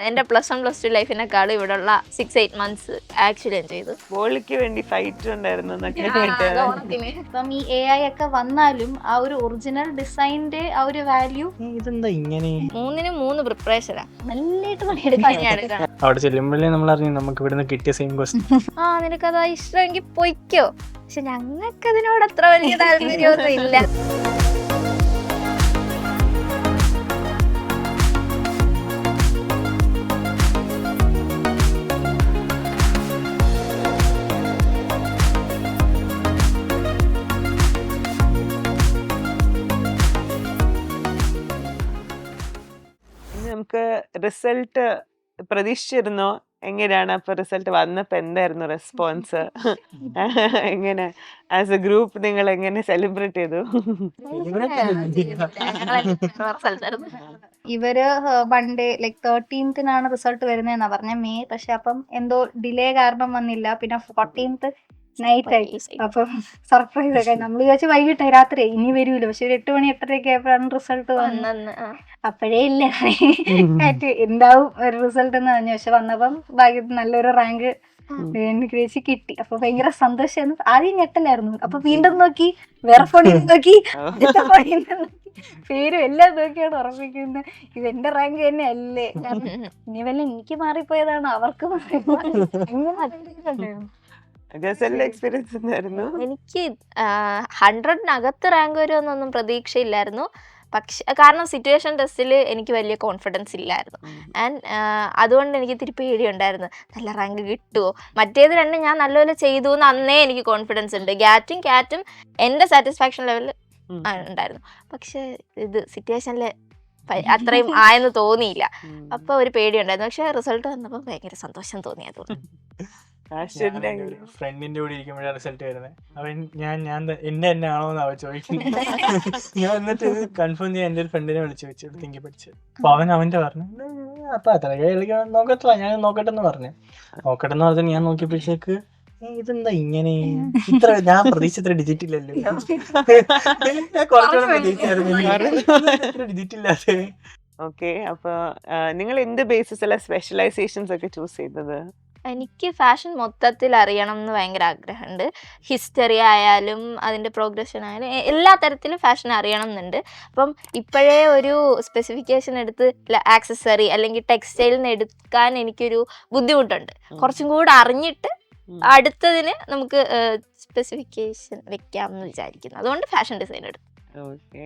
എന്റെ +1 +2 ലൈഫിനെക്കാളും ഇവിടെയുള്ള 6-8 months actually enjoy ചെയ്തു. ബോളിക്ക് വേണ്ടി ഫൈറ്റ് ഉണ്ടായിരുന്നു എന്നൊക്കെ ഇപ്പം ഈ AI ഒക്കെ വന്നാലും ആ ഒരു ഒറിജിനൽ ഡിസൈനിന്റെ ആ ഒരു വാല്യൂ ഇതെന്താ ഇങ്ങനെ 3 പ്രിപ്പറേഷനാ. നല്ലതായിട്ട് പണിയെടുക്കാൻ. അവിടെ ചെല്ലുമ്പോഴേ നമ്മൾ അറിഞ്ഞു നമുക്ക് ഇവിടുന്ന് കിട്ടിയ സെയിം ക്വസ്റ്റ്യൻ. നിനക്കതാ ഇഷ്ടമെങ്കിൽ പൊയ്ക്കോ. പക്ഷെ ഞങ്ങൾക്ക് അതിനോട് അത്ര വലിയ താല്പര്യമൊന്നും ഇല്ല. നമുക്ക് റിസൾട്ട് പ്രതീക്ഷിച്ചിരുന്നോ? എങ്ങനെയാണ് അപ്പൊ റിസൾട്ട് വന്നപ്പോ എന്തായിരുന്നു റെസ്പോൺസ്? എങ്ങനെ ആസ് എ ഗ്രൂപ്പ് നിങ്ങൾ എങ്ങനെ സെലിബ്രേറ്റ് ചെയ്തു? ഇവര് മൺഡേ ലൈക് 13th റിസൾട്ട് വരുന്നതെന്നാ പറഞ്ഞ മെയ്. പക്ഷെ അപ്പം എന്തോ ഡിലേ കാരണം വന്നില്ല. പിന്നെ 14th നൈറ്റ് ആയി. അപ്പം സർപ്രൈസ് ഒക്കെ നമ്മൾ വിചാരിച്ചു വൈകിട്ട് രാത്രി ഇനി വരൂല. പക്ഷെ ഒരു 8 മണി 8:30 ആയപ്പോഴാണ് റിസൾട്ട് വന്നത്. അപ്പോഴേ ഇല്ല എന്താവും ഒരു റിസൾട്ട് എന്ന് പറഞ്ഞു. പക്ഷെ വന്നപ്പം ഭാഗ്യത്തിന് നല്ലൊരു റാങ്ക് ഗ്രേസി കിട്ടി. അപ്പൊ ഭയങ്കര സന്തോഷമായിരുന്നു. ആദ്യം ഞെട്ടലായിരുന്നു. അപ്പൊ വീണ്ടും നോക്കി, വേറെ ഫോണിൽ നോക്കി, പേരും എല്ലാം നോക്കിയാണ് ഉറപ്പിക്കുന്നത്. ഇത് എന്റെ റാങ്ക് തന്നെ അല്ലേ, ഇനി വല്ല എനിക്ക് മാറിപ്പോയതാണ് അവർക്ക് എക്സ്പീരിയൻസ് എന്തായിരുന്നു? എനിക്ക് 100-നകത്ത് റാങ്ക് വരുമെന്നൊന്നും പ്രതീക്ഷയില്ലായിരുന്നു. പക്ഷെ കാരണം സിറ്റുവേഷൻ ടെസ്റ്റിൽ എനിക്ക് വലിയ കോൺഫിഡൻസ് ഇല്ലായിരുന്നു. ആൻഡ് അതുകൊണ്ട് എനിക്ക് ഇത്തിരി പേടിയുണ്ടായിരുന്നു, നല്ല റാങ്ക് കിട്ടുമോ. മറ്റേത് രണ്ടും ഞാൻ നല്ലപോലെ ചെയ്തു എന്ന് അന്നേ എനിക്ക് കോൺഫിഡൻസ് ഉണ്ട്. കാറ്റും എൻ്റെ സാറ്റിസ്ഫാക്ഷൻ ലെവലിൽ ഉണ്ടായിരുന്നു. പക്ഷെ ഇത് സിറ്റുവേഷനിൽ അത്രയും ആയെന്ന് തോന്നിയില്ല. അപ്പോൾ ഒരു പേടിയുണ്ടായിരുന്നു. പക്ഷെ റിസൾട്ട് വന്നപ്പോൾ ഭയങ്കര സന്തോഷം തോന്നി. അതുകൊണ്ട് ഫ്രണ്ടിന്റെ കൂടെ ഇരിക്കുമ്പോഴാണ് റിസൾട്ട് വരുന്നത്. അവൻ എന്റെ തന്നെ ആണോന്ന് അവൻ ചോദിക്കുന്നത്. ഞാൻ എന്നിട്ട് കൺഫേം ചെയ്യാൻ എന്റെ ഒരു ഫ്രണ്ടിനെ വിളിച്ചു വെച്ചു തിങ്കി പഠിച്ച്. അപ്പൊ അവന്റെ പറഞ്ഞു അപ്പൊ അത്ര നോക്കട്ടെ, ഞാൻ നോക്കട്ടെ എന്ന് പറഞ്ഞു. നോക്കട്ടെ എന്ന് പറഞ്ഞാൽ ഞാൻ നോക്കിയപ്പോഴത്തേക്ക് ഇതെന്താ ഇങ്ങനെ ഇത്ര, ഞാൻ പ്രതീക്ഷിച്ച ഡിജിറ്റ് ഇല്ലല്ലോ. കുറച്ചുകൂടെ പ്രതീക്ഷിച്ചായിരുന്നു ഡിജിറ്റ് ഇല്ലാതെ. ഓക്കെ, അപ്പൊ നിങ്ങൾ എന്ത് ബേസിസുള്ള സ്പെഷ്യലൈസേഷൻസ് ഒക്കെ ചൂസ് ചെയ്തത്? എനിക്ക് ഫാഷൻ മൊത്തത്തിൽ അറിയണം എന്ന് ഭയങ്കര ആഗ്രഹമുണ്ട്. ഹിസ്റ്ററി ആയാലും അതിൻ്റെ പ്രോഗ്രഷൻ ആയാലും എല്ലാ തരത്തിലും ഫാഷൻ അറിയണം എന്നുണ്ട്. അപ്പം ഇപ്പോഴേ ഒരു സ്പെസിഫിക്കേഷൻ എടുത്ത് ആക്സസറി അല്ലെങ്കിൽ ടെക്സ്റ്റൈലിന് എടുക്കാൻ എനിക്കൊരു ബുദ്ധിമുട്ടുണ്ട്. കുറച്ചും കൂടെ അറിഞ്ഞിട്ട് അടുത്തതിന് നമുക്ക് സ്പെസിഫിക്കേഷൻ വെക്കാമെന്ന് വിചാരിക്കുന്നു. അതുകൊണ്ട് ഫാഷൻ ഡിസൈൻ എടുത്തു. ഓക്കെ,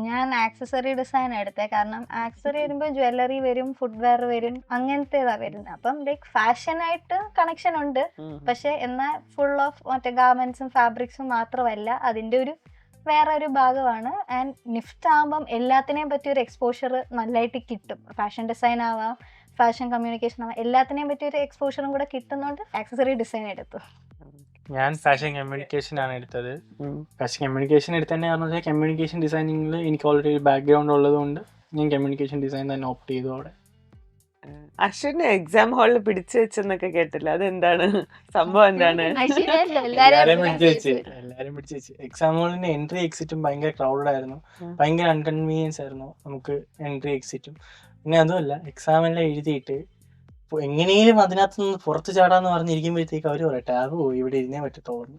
ഞാൻ ആക്സസറി ഡിസൈൻ എടുത്തേ. കാരണം ആക്സസറി വരുമ്പോൾ ജ്വല്ലറി വരും, ഫുട്വെയർ വരും, അങ്ങനത്തേതാ വരുന്നത്. അപ്പം ലൈക്ക് ഫാഷനായിട്ട് കണക്ഷൻ ഉണ്ട്. പക്ഷെ എന്നാൽ ഫുൾ ഓഫ് മറ്റേ ഗാർമെന്റ്സും ഫാബ്രിക്സും മാത്രമല്ല, അതിന്റെ ഒരു വേറെ ഒരു ഭാഗമാണ്. ആൻഡ് നിഫ്റ്റ് ആകുമ്പം എല്ലാത്തിനെയും പറ്റി ഒരു എക്സ്പോഷർ നല്ലതായിട്ട് കിട്ടും. ഫാഷൻ ഡിസൈൻ ആവാം, ഫാഷൻ കമ്മ്യൂണിക്കേഷൻ ആവാം, എല്ലാത്തിനെയും പറ്റി ഒരു എക്സ്പോഷറും കൂടെ കിട്ടുന്നതുകൊണ്ട് ആക്സസറി ഡിസൈൻ എടുത്തു. ഞാൻ ഫാഷൻ കമ്മ്യൂണിക്കേഷൻ ആണ് എടുത്തത്. ഫാഷൻ കമ്മ്യൂണിക്കേഷൻ എടുത്തതന്നെ കാരണം വെച്ചാൽ കമ്മ്യൂണിക്കേഷൻ ഡിസൈനിങ്ങിൽ എനിക്ക് ഓൾറെഡി ഒരു ബാക്ക്ഗ്രൗണ്ട് ഉള്ളത് കൊണ്ട് ഞാൻ കമ്മ്യൂണിക്കേഷൻ ഡിസൈൻ തന്നെ ഓപ്റ്റ് ചെയ്തു. അവിടെ അശ്വിനെ എക്സാം ഹാളിൽ പിടിച്ചു വെച്ചെന്നൊക്കെ കേട്ടില്ല, അതെന്താണ് സംഭവം? എന്താണ്? എല്ലാരും പിടിച്ചു വെച്ച്. എക്സാം ഹാളിന്റെ എൻട്രി എക്സിറ്റും ഭയങ്കര ക്രൗഡഡ് ആയിരുന്നു. ഭയങ്കര അൺകൺവീനിയൻസ് ആയിരുന്നു നമുക്ക് എൻട്രി എക്സിറ്റും. പിന്നെ അതുമല്ല, എക്സാം എല്ലാം എഴുതിയിട്ട് എങ്ങനെയും അതിനകത്ത് നിന്ന് പുറത്ത് ചാടാന്ന് പറഞ്ഞിരിക്കുമ്പോഴത്തേക്ക് അവര് പറയട്ടെ അത് ഇവിടെ ഇരുന്നേ പറ്റത്തോളൂ.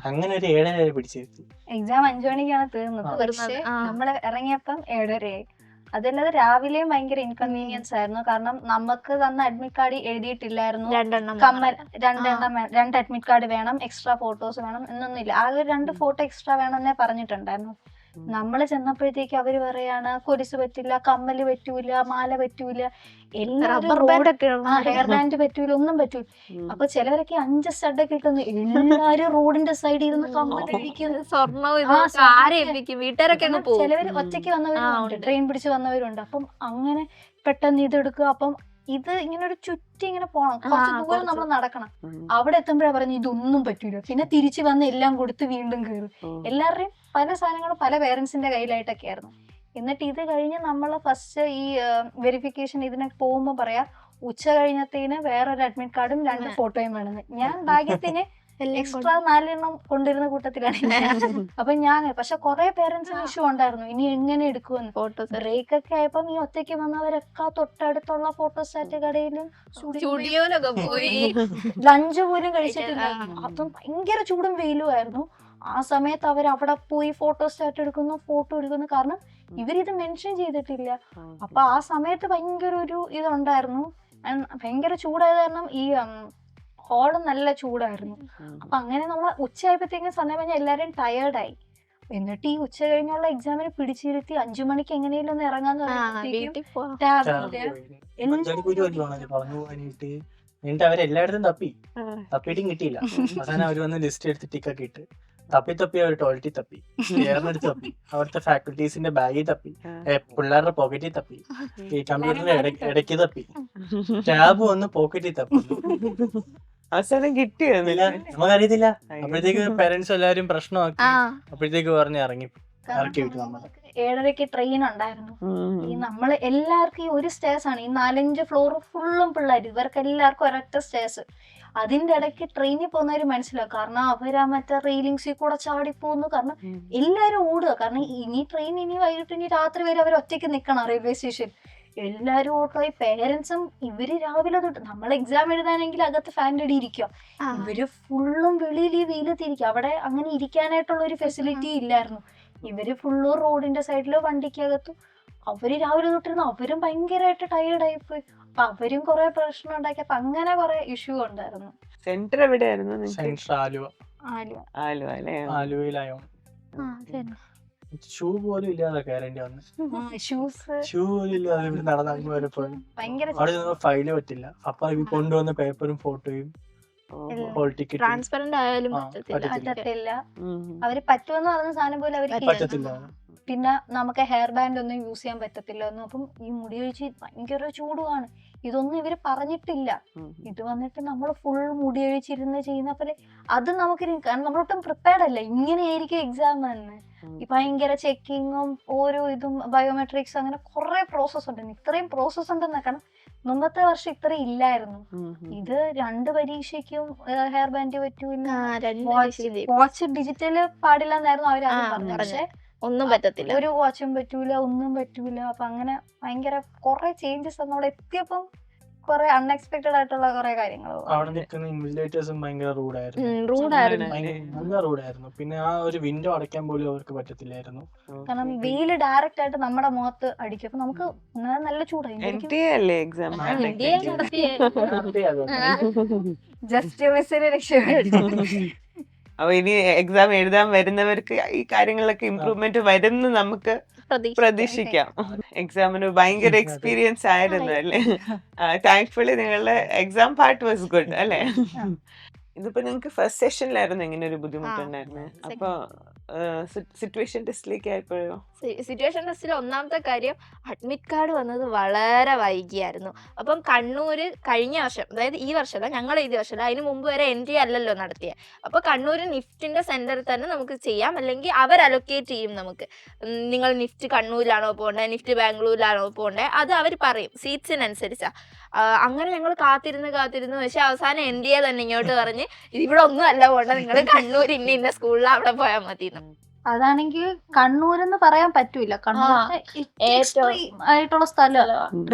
അങ്ങനെ ഒരു 7:30 വരെ പിടിച്ചെത്തി. എക്സാം 5 മണിക്കാണ് തീർന്നത്. പക്ഷേ നമ്മള് ഇറങ്ങിയപ്പം 7:30 ആയി. അതല്ലാതെ രാവിലെയും ഭയങ്കര ഇൻകൺവീനിയൻസ് ആയിരുന്നു. കാരണം നമുക്ക് തന്ന അഡ്മിറ്റ് കാർഡ് എഴുതിയിട്ടില്ലായിരുന്നു. കമ്മൽ 2 അഡ്മിറ്റ് കാർഡ് വേണം, എക്സ്ട്രാ ഫോട്ടോസ് വേണം എന്നൊന്നുമില്ല. ആകെ 2 ഫോട്ടോ എക്സ്ട്രാ വേണമെന്നേ പറഞ്ഞിട്ടുണ്ടായിരുന്നു. നമ്മള് ചെന്നപ്പോഴത്തേക്ക് അവര് പറയാണ് കൊലുസ് പറ്റില്ല, കമ്മല് പറ്റൂല, മാല പറ്റൂല, ഹെയർ ബാൻഡ് പറ്റൂല, ഒന്നും പറ്റൂല. അപ്പൊ ചിലവരൊക്കെ 5 സ്റ്റഡൊക്കെ കിട്ടുന്നു. എല്ലാരും റോഡിന്റെ സൈഡിൽ ഇരുന്ന് കമ്മലിരിക്കുന്നത്. ചിലവര് ഒറ്റയ്ക്ക് വന്നവരുണ്ട്, ട്രെയിൻ പിടിച്ച് വന്നവരുണ്ട്. അപ്പം അങ്ങനെ പെട്ടെന്ന് ഇതെടുക്കുക. അപ്പം ഇത് ഇങ്ങനെ ഒരു ചുറ്റി ഇങ്ങനെ പോണം, കുറച്ച് ദൂരം നമ്മൾ നടക്കണം. അവിടെ എത്തുമ്പോഴാണ് പറഞ്ഞു ഇതൊന്നും പറ്റൂല. പിന്നെ തിരിച്ചു വന്ന് എല്ലാം കൊടുത്ത് വീണ്ടും കയറും. എല്ലാവരുടെയും പല സാധനങ്ങളും പല പേരൻസിന്റെ കയ്യിലായിട്ടൊക്കെ ആയിരുന്നു. എന്നിട്ട് ഇത് കഴിഞ്ഞ് നമ്മൾ ഫസ്റ്റ് ഈ വെരിഫിക്കേഷൻ ഇതിനൊക്കെ പോകുമ്പോൾ പറയാം ഉച്ച കഴിഞ്ഞത്തേന് വേറൊരു അഡ്മിറ്റ് കാർഡും 2 ഫോട്ടോയും വേണമെന്ന്. ഞാൻ ഭാഗ്യത്തിന് എക്സ്ട്രാ 4 എണ്ണം കൊണ്ടിരുന്ന കൂട്ടത്തിലാണ് ഞാൻ. അപ്പൊ ഞാൻ പക്ഷെ കുറെ പേരൻസിന് ഇഷ്യൂ ഉണ്ടായിരുന്നു ഇനി എങ്ങനെ എടുക്കുമെന്ന്. ഫോട്ടോസ് ബ്രേക്ക് ഒക്കെ ആയപ്പം ഈ ഒറ്റയ്ക്ക് വന്നവരൊക്കെ തൊട്ടടുത്തുള്ള ഫോട്ടോസ്റ്റാറ്റ് കടയിലും സ്റ്റുഡിയോയിലൊക്കെ പോയി ലഞ്ച് പോലും കഴിച്ചിട്ടില്ല. അതും ഭയങ്കര ചൂടും വെയിലും ആയിരുന്നു. ആ സമയത്ത് അവർ അവിടെ പോയി ഫോട്ടോസ്റ്റാറ്റ് എടുക്കുന്നു, ഫോട്ടോ എടുക്കുന്നു. കാരണം ഇവരിത് മെൻഷൻ ചെയ്തിട്ടില്ല. അപ്പൊ ആ സമയത്ത് ഭയങ്കര ഒരു ഇതുണ്ടായിരുന്നു. ഭയങ്കര ചൂടായത് കാരണം ഈ ഹോള് നല്ല ചൂടായിരുന്നു. അപ്പൊ അങ്ങനെ നമ്മൾ ഉച്ചയായപ്പോഴത്തേക്കും സമയം കഴിഞ്ഞാൽ എല്ലാരും ടയേർഡായി. എന്നിട്ട് ഈ ഉച്ച കഴിഞ്ഞുള്ള എക്സാമിന് പിടിച്ചിരുത്തി 5 മണിക്ക് എങ്ങനെയും ഒന്ന് ഇറങ്ങാന്ന് വീട്ടിൽ പോവാ എന്നിട്ട് അവരെല്ലായിടത്തും തപ്പിയിട്ടും കിട്ടിയില്ല. അവസാനം അവര് വന്ന് ലിസ്റ്റ് എടുത്ത് ടിക്കൊക്കെ ഇട്ട് തപ്പി അവർ ടോയ്ലറ്റിൽ തപ്പി, ചെയറിനടുത്ത് തപ്പി, അവിടുത്തെ ഫാക്കൽറ്റീസിന്റെ ബാഗിൽ തപ്പി, പിള്ളേരുടെ പോക്കറ്റിൽ തപ്പി, ഈ കമ്പ്യൂട്ടറിന്റെ ഇടയ്ക്ക് തപ്പി, ടാബ് വന്ന് പോക്കറ്റിൽ തപ്പി. അവസാനം കിട്ടിയോ? നമുക്കറിയത്തില്ല. അപ്പോഴത്തേക്ക് പേരൻസ് എല്ലാരും പ്രശ്നമാക്കി. അപ്പോഴത്തേക്ക് പറഞ്ഞ് ഇറക്കി വിട്ടു നമ്മള്. 7:30 ട്രെയിൻ ഉണ്ടായിരുന്നു. ഈ നമ്മള് എല്ലാവർക്കും ഈ ഒരു സ്റ്റേഴ്സ് ആണ്, ഈ 4-5 ഫ്ലോർ ഫുള്ളും പിള്ളേർ, ഇവർക്ക് എല്ലാവർക്കും ഒരൊറ്റ സ്റ്റേഴ്സ്. അതിന്റെ ഇടയ്ക്ക് ട്രെയിനിൽ പോകുന്നവര് മനസ്സിലാവും. കാരണം അവരാ മറ്റേ റെയിലിങ്സിൽ കൂടെ ചാടിപ്പോന്നു. കാരണം എല്ലാരും ഓടുക. കാരണം ഇനി ട്രെയിൻ ഇനി വൈകിട്ട് ഇനി രാത്രി വരെ അവർ ഒറ്റയ്ക്ക് നിക്കണം റെയിൽവേ സ്റ്റേഷൻ. എല്ലാരും ഓട്ടോയി. പേരൻസും ഇവര് രാവിലെ തൊട്ട് നമ്മൾ എക്സാം എഴുതാനെങ്കിൽ അകത്ത് ഫാൻ്റെ അടി ഇരിക്കുക, ഇവര് ഫുള്ളും വെളിയിൽ ഈ വെയിലത്തിരിക്കുക. അവിടെ അങ്ങനെ ഇരിക്കാനായിട്ടുള്ള ഒരു ഫെസിലിറ്റി ഇല്ലായിരുന്നു. ഇവര് ഫുള്ള് റോഡിന്റെ സൈഡില് വണ്ടിക്കകത്തും. അവര് രാവിലെ തൊട്ടിരുന്നു. അവരും ഭയങ്കരമായിട്ട് ടയേർഡായി പോയി. അപ്പൊ അവരും കുറെ പ്രശ്നം ഉണ്ടാക്കി. അപ്പൊ അങ്ങനെ കുറെ ഇഷ്യൂ ഉണ്ടായിരുന്നു. സെന്റർ എവിടെയായിരുന്നു? ആലുവയിലായോ? ഷൂ പോലും ഇല്ലാതെ കയറേണ്ടി വന്നു. ഷൂ പോലും ഇല്ലാതെ ഇവിടെ നടന്നു വരെ പോയി. അവിടെ നിന്ന് ഫയല് പറ്റില്ല. അപ്പൊ കൊണ്ടുവന്ന പേപ്പറും ഫോട്ടോയും ഹോൾ ടിക്കറ്റ് ട്രാൻസ്പെറന്റ് ആയാലും പറ്റത്തില്ല. അവര് പറ്റുമെന്ന് പറഞ്ഞ സാധനം പോലെ അവര് പറ്റത്തില്ല. പിന്നെ നമുക്ക് ഹെയർ ബാൻഡ് ഒന്നും യൂസ് ചെയ്യാൻ പറ്റത്തില്ല. അപ്പം ഈ മുടി ഒഴിച്ച് ഭയങ്കര ചൂടുമാണ്. ഇതൊന്നും ഇവര് പറഞ്ഞിട്ടില്ല. ഇത് വന്നിട്ട് നമ്മൾ ഫുൾ മുടി ഒഴിച്ചിരുന്ന് ചെയ്യുന്ന പോലെ അത് നമുക്ക്, കാരണം നമ്മളൊട്ടും പ്രിപ്പയർഡ് അല്ല. ഇങ്ങനെയായിരിക്കും എക്സാം തന്നെ. ഈ ഭയങ്കര ചെക്കിങ്ങും ഓരോ ഇതും ബയോമെട്രിക്സ് അങ്ങനെ കുറെ പ്രോസസ് ഉണ്ട്. ഇത്രയും പ്രോസസ് ഉണ്ടെന്ന്. കാരണം മുമ്പത്തെ വർഷം ഇത്രയും ഇല്ലായിരുന്നു. ഇത് 2 പരീക്ഷയ്ക്കും ഹെയർ ബാൻഡ് പറ്റൂല, വാച്ച് ഡിജിറ്റല് പാടില്ല എന്നായിരുന്നു അവര് പറഞ്ഞത്. പക്ഷെ ഒന്നും പറ്റത്തില്ല, ഒരു വാച്ചും പറ്റൂല, ഒന്നും പറ്റൂല. അപ്പൊ അങ്ങനെ ഭയങ്കര കുറെ ചേഞ്ചസ് അവിടെ എത്തിയപ്പം കുറെ അൺഎക്സ്പെക്ടഡ് ആയിട്ടുള്ള കുറെ കാര്യങ്ങൾ. അവിടെ നിൽക്കുന്ന ഇൻവിജിലേറ്റേഴ്സും ഭയങ്കര റൂഡായിരുന്നു. നല്ല റൂഡായിരുന്നു. പിന്നെ ആ ഒരു വിൻഡോ അടയ്ക്കാൻ പോലും അവർക്ക് പറ്റത്തില്ലായിരുന്നു. കാരണം വെയില് ഡയറക്റ്റ് ആയിട്ട് നമ്മുടെ മുഖത്ത് അടിക്കും. അപ്പൊ നമുക്ക് നല്ല ചൂടായി. ജസ്റ്റ് മിസ്സിന് രക്ഷപ്പെട്ടു. അപ്പൊ ഇനി എക്സാം എഴുതാൻ വരുന്നവർക്ക് ഈ കാര്യങ്ങളിലൊക്കെ ഇമ്പ്രൂവ്മെന്റ് വരുന്നു നമുക്ക് പ്രതീക്ഷിക്കാം. എക്സാമിന് ഭയങ്കര എക്സ്പീരിയൻസ് ആയിരുന്നു അല്ലേ? താങ്ക്ഫുള്ളി നിങ്ങളുടെ എക്സാം പാർട്ട് വാസ് ഗുഡ് അല്ലേ? ഇതിപ്പോ നിങ്ങൾക്ക് ഫസ്റ്റ് സെഷനിലായിരുന്നു ഇങ്ങനെ ഒരു ബുദ്ധിമുട്ടുണ്ടായിരുന്നത്. അപ്പൊ സിറ്റുവേഷൻ ടെസ്റ്റിലേക്ക് ആയപ്പോഴോ? സിറ്റുവേഷൻ ടെസ്റ്റിൽ ഒന്നാമത്തെ കാര്യം അഡ്മിറ്റ് കാർഡ് വന്നത് വളരെ വൈകിയായിരുന്നു. അപ്പം കണ്ണൂര് കഴിഞ്ഞ വർഷം, അതായത് ഈ വർഷമല്ല, ഞങ്ങൾ ഈ വർഷമല്ല, അതിന് മുമ്പ് വരെ എൻട്രി അല്ലല്ലോ നടത്തിയത്. അപ്പോൾ കണ്ണൂര് നിഫ്റ്റിന്റെ സെന്ററിൽ തന്നെ നമുക്ക് ചെയ്യാം, അല്ലെങ്കിൽ അവർ അലൊക്കേറ്റ് ചെയ്യും നമുക്ക്. നിങ്ങൾ നിഫ്റ്റ് കണ്ണൂരിലാണോ പോകേണ്ടത്, നിഫ്റ്റ് ബാംഗ്ലൂരിലാണോ പോകേണ്ടത്, അത് അവർ പറയും സീറ്റ്സിനനുസരിച്ചാണ്. അങ്ങനെ ഞങ്ങൾ കാത്തിരുന്നു. പക്ഷെ അവസാനം എൻട്രി തന്നെ ഇങ്ങോട്ട് പറഞ്ഞ് ഇവിടെ ഒന്നും അല്ല പോകേണ്ടത്, നിങ്ങൾ കണ്ണൂർ ഇന്ന സ്കൂളിൽ അവിടെ പോയാൽ മതി. അതാണെങ്കിൽ കണ്ണൂരെന്ന് പറയാൻ പറ്റൂല. കണ്ണൂർ ആയിട്ടുള്ള സ്ഥലം.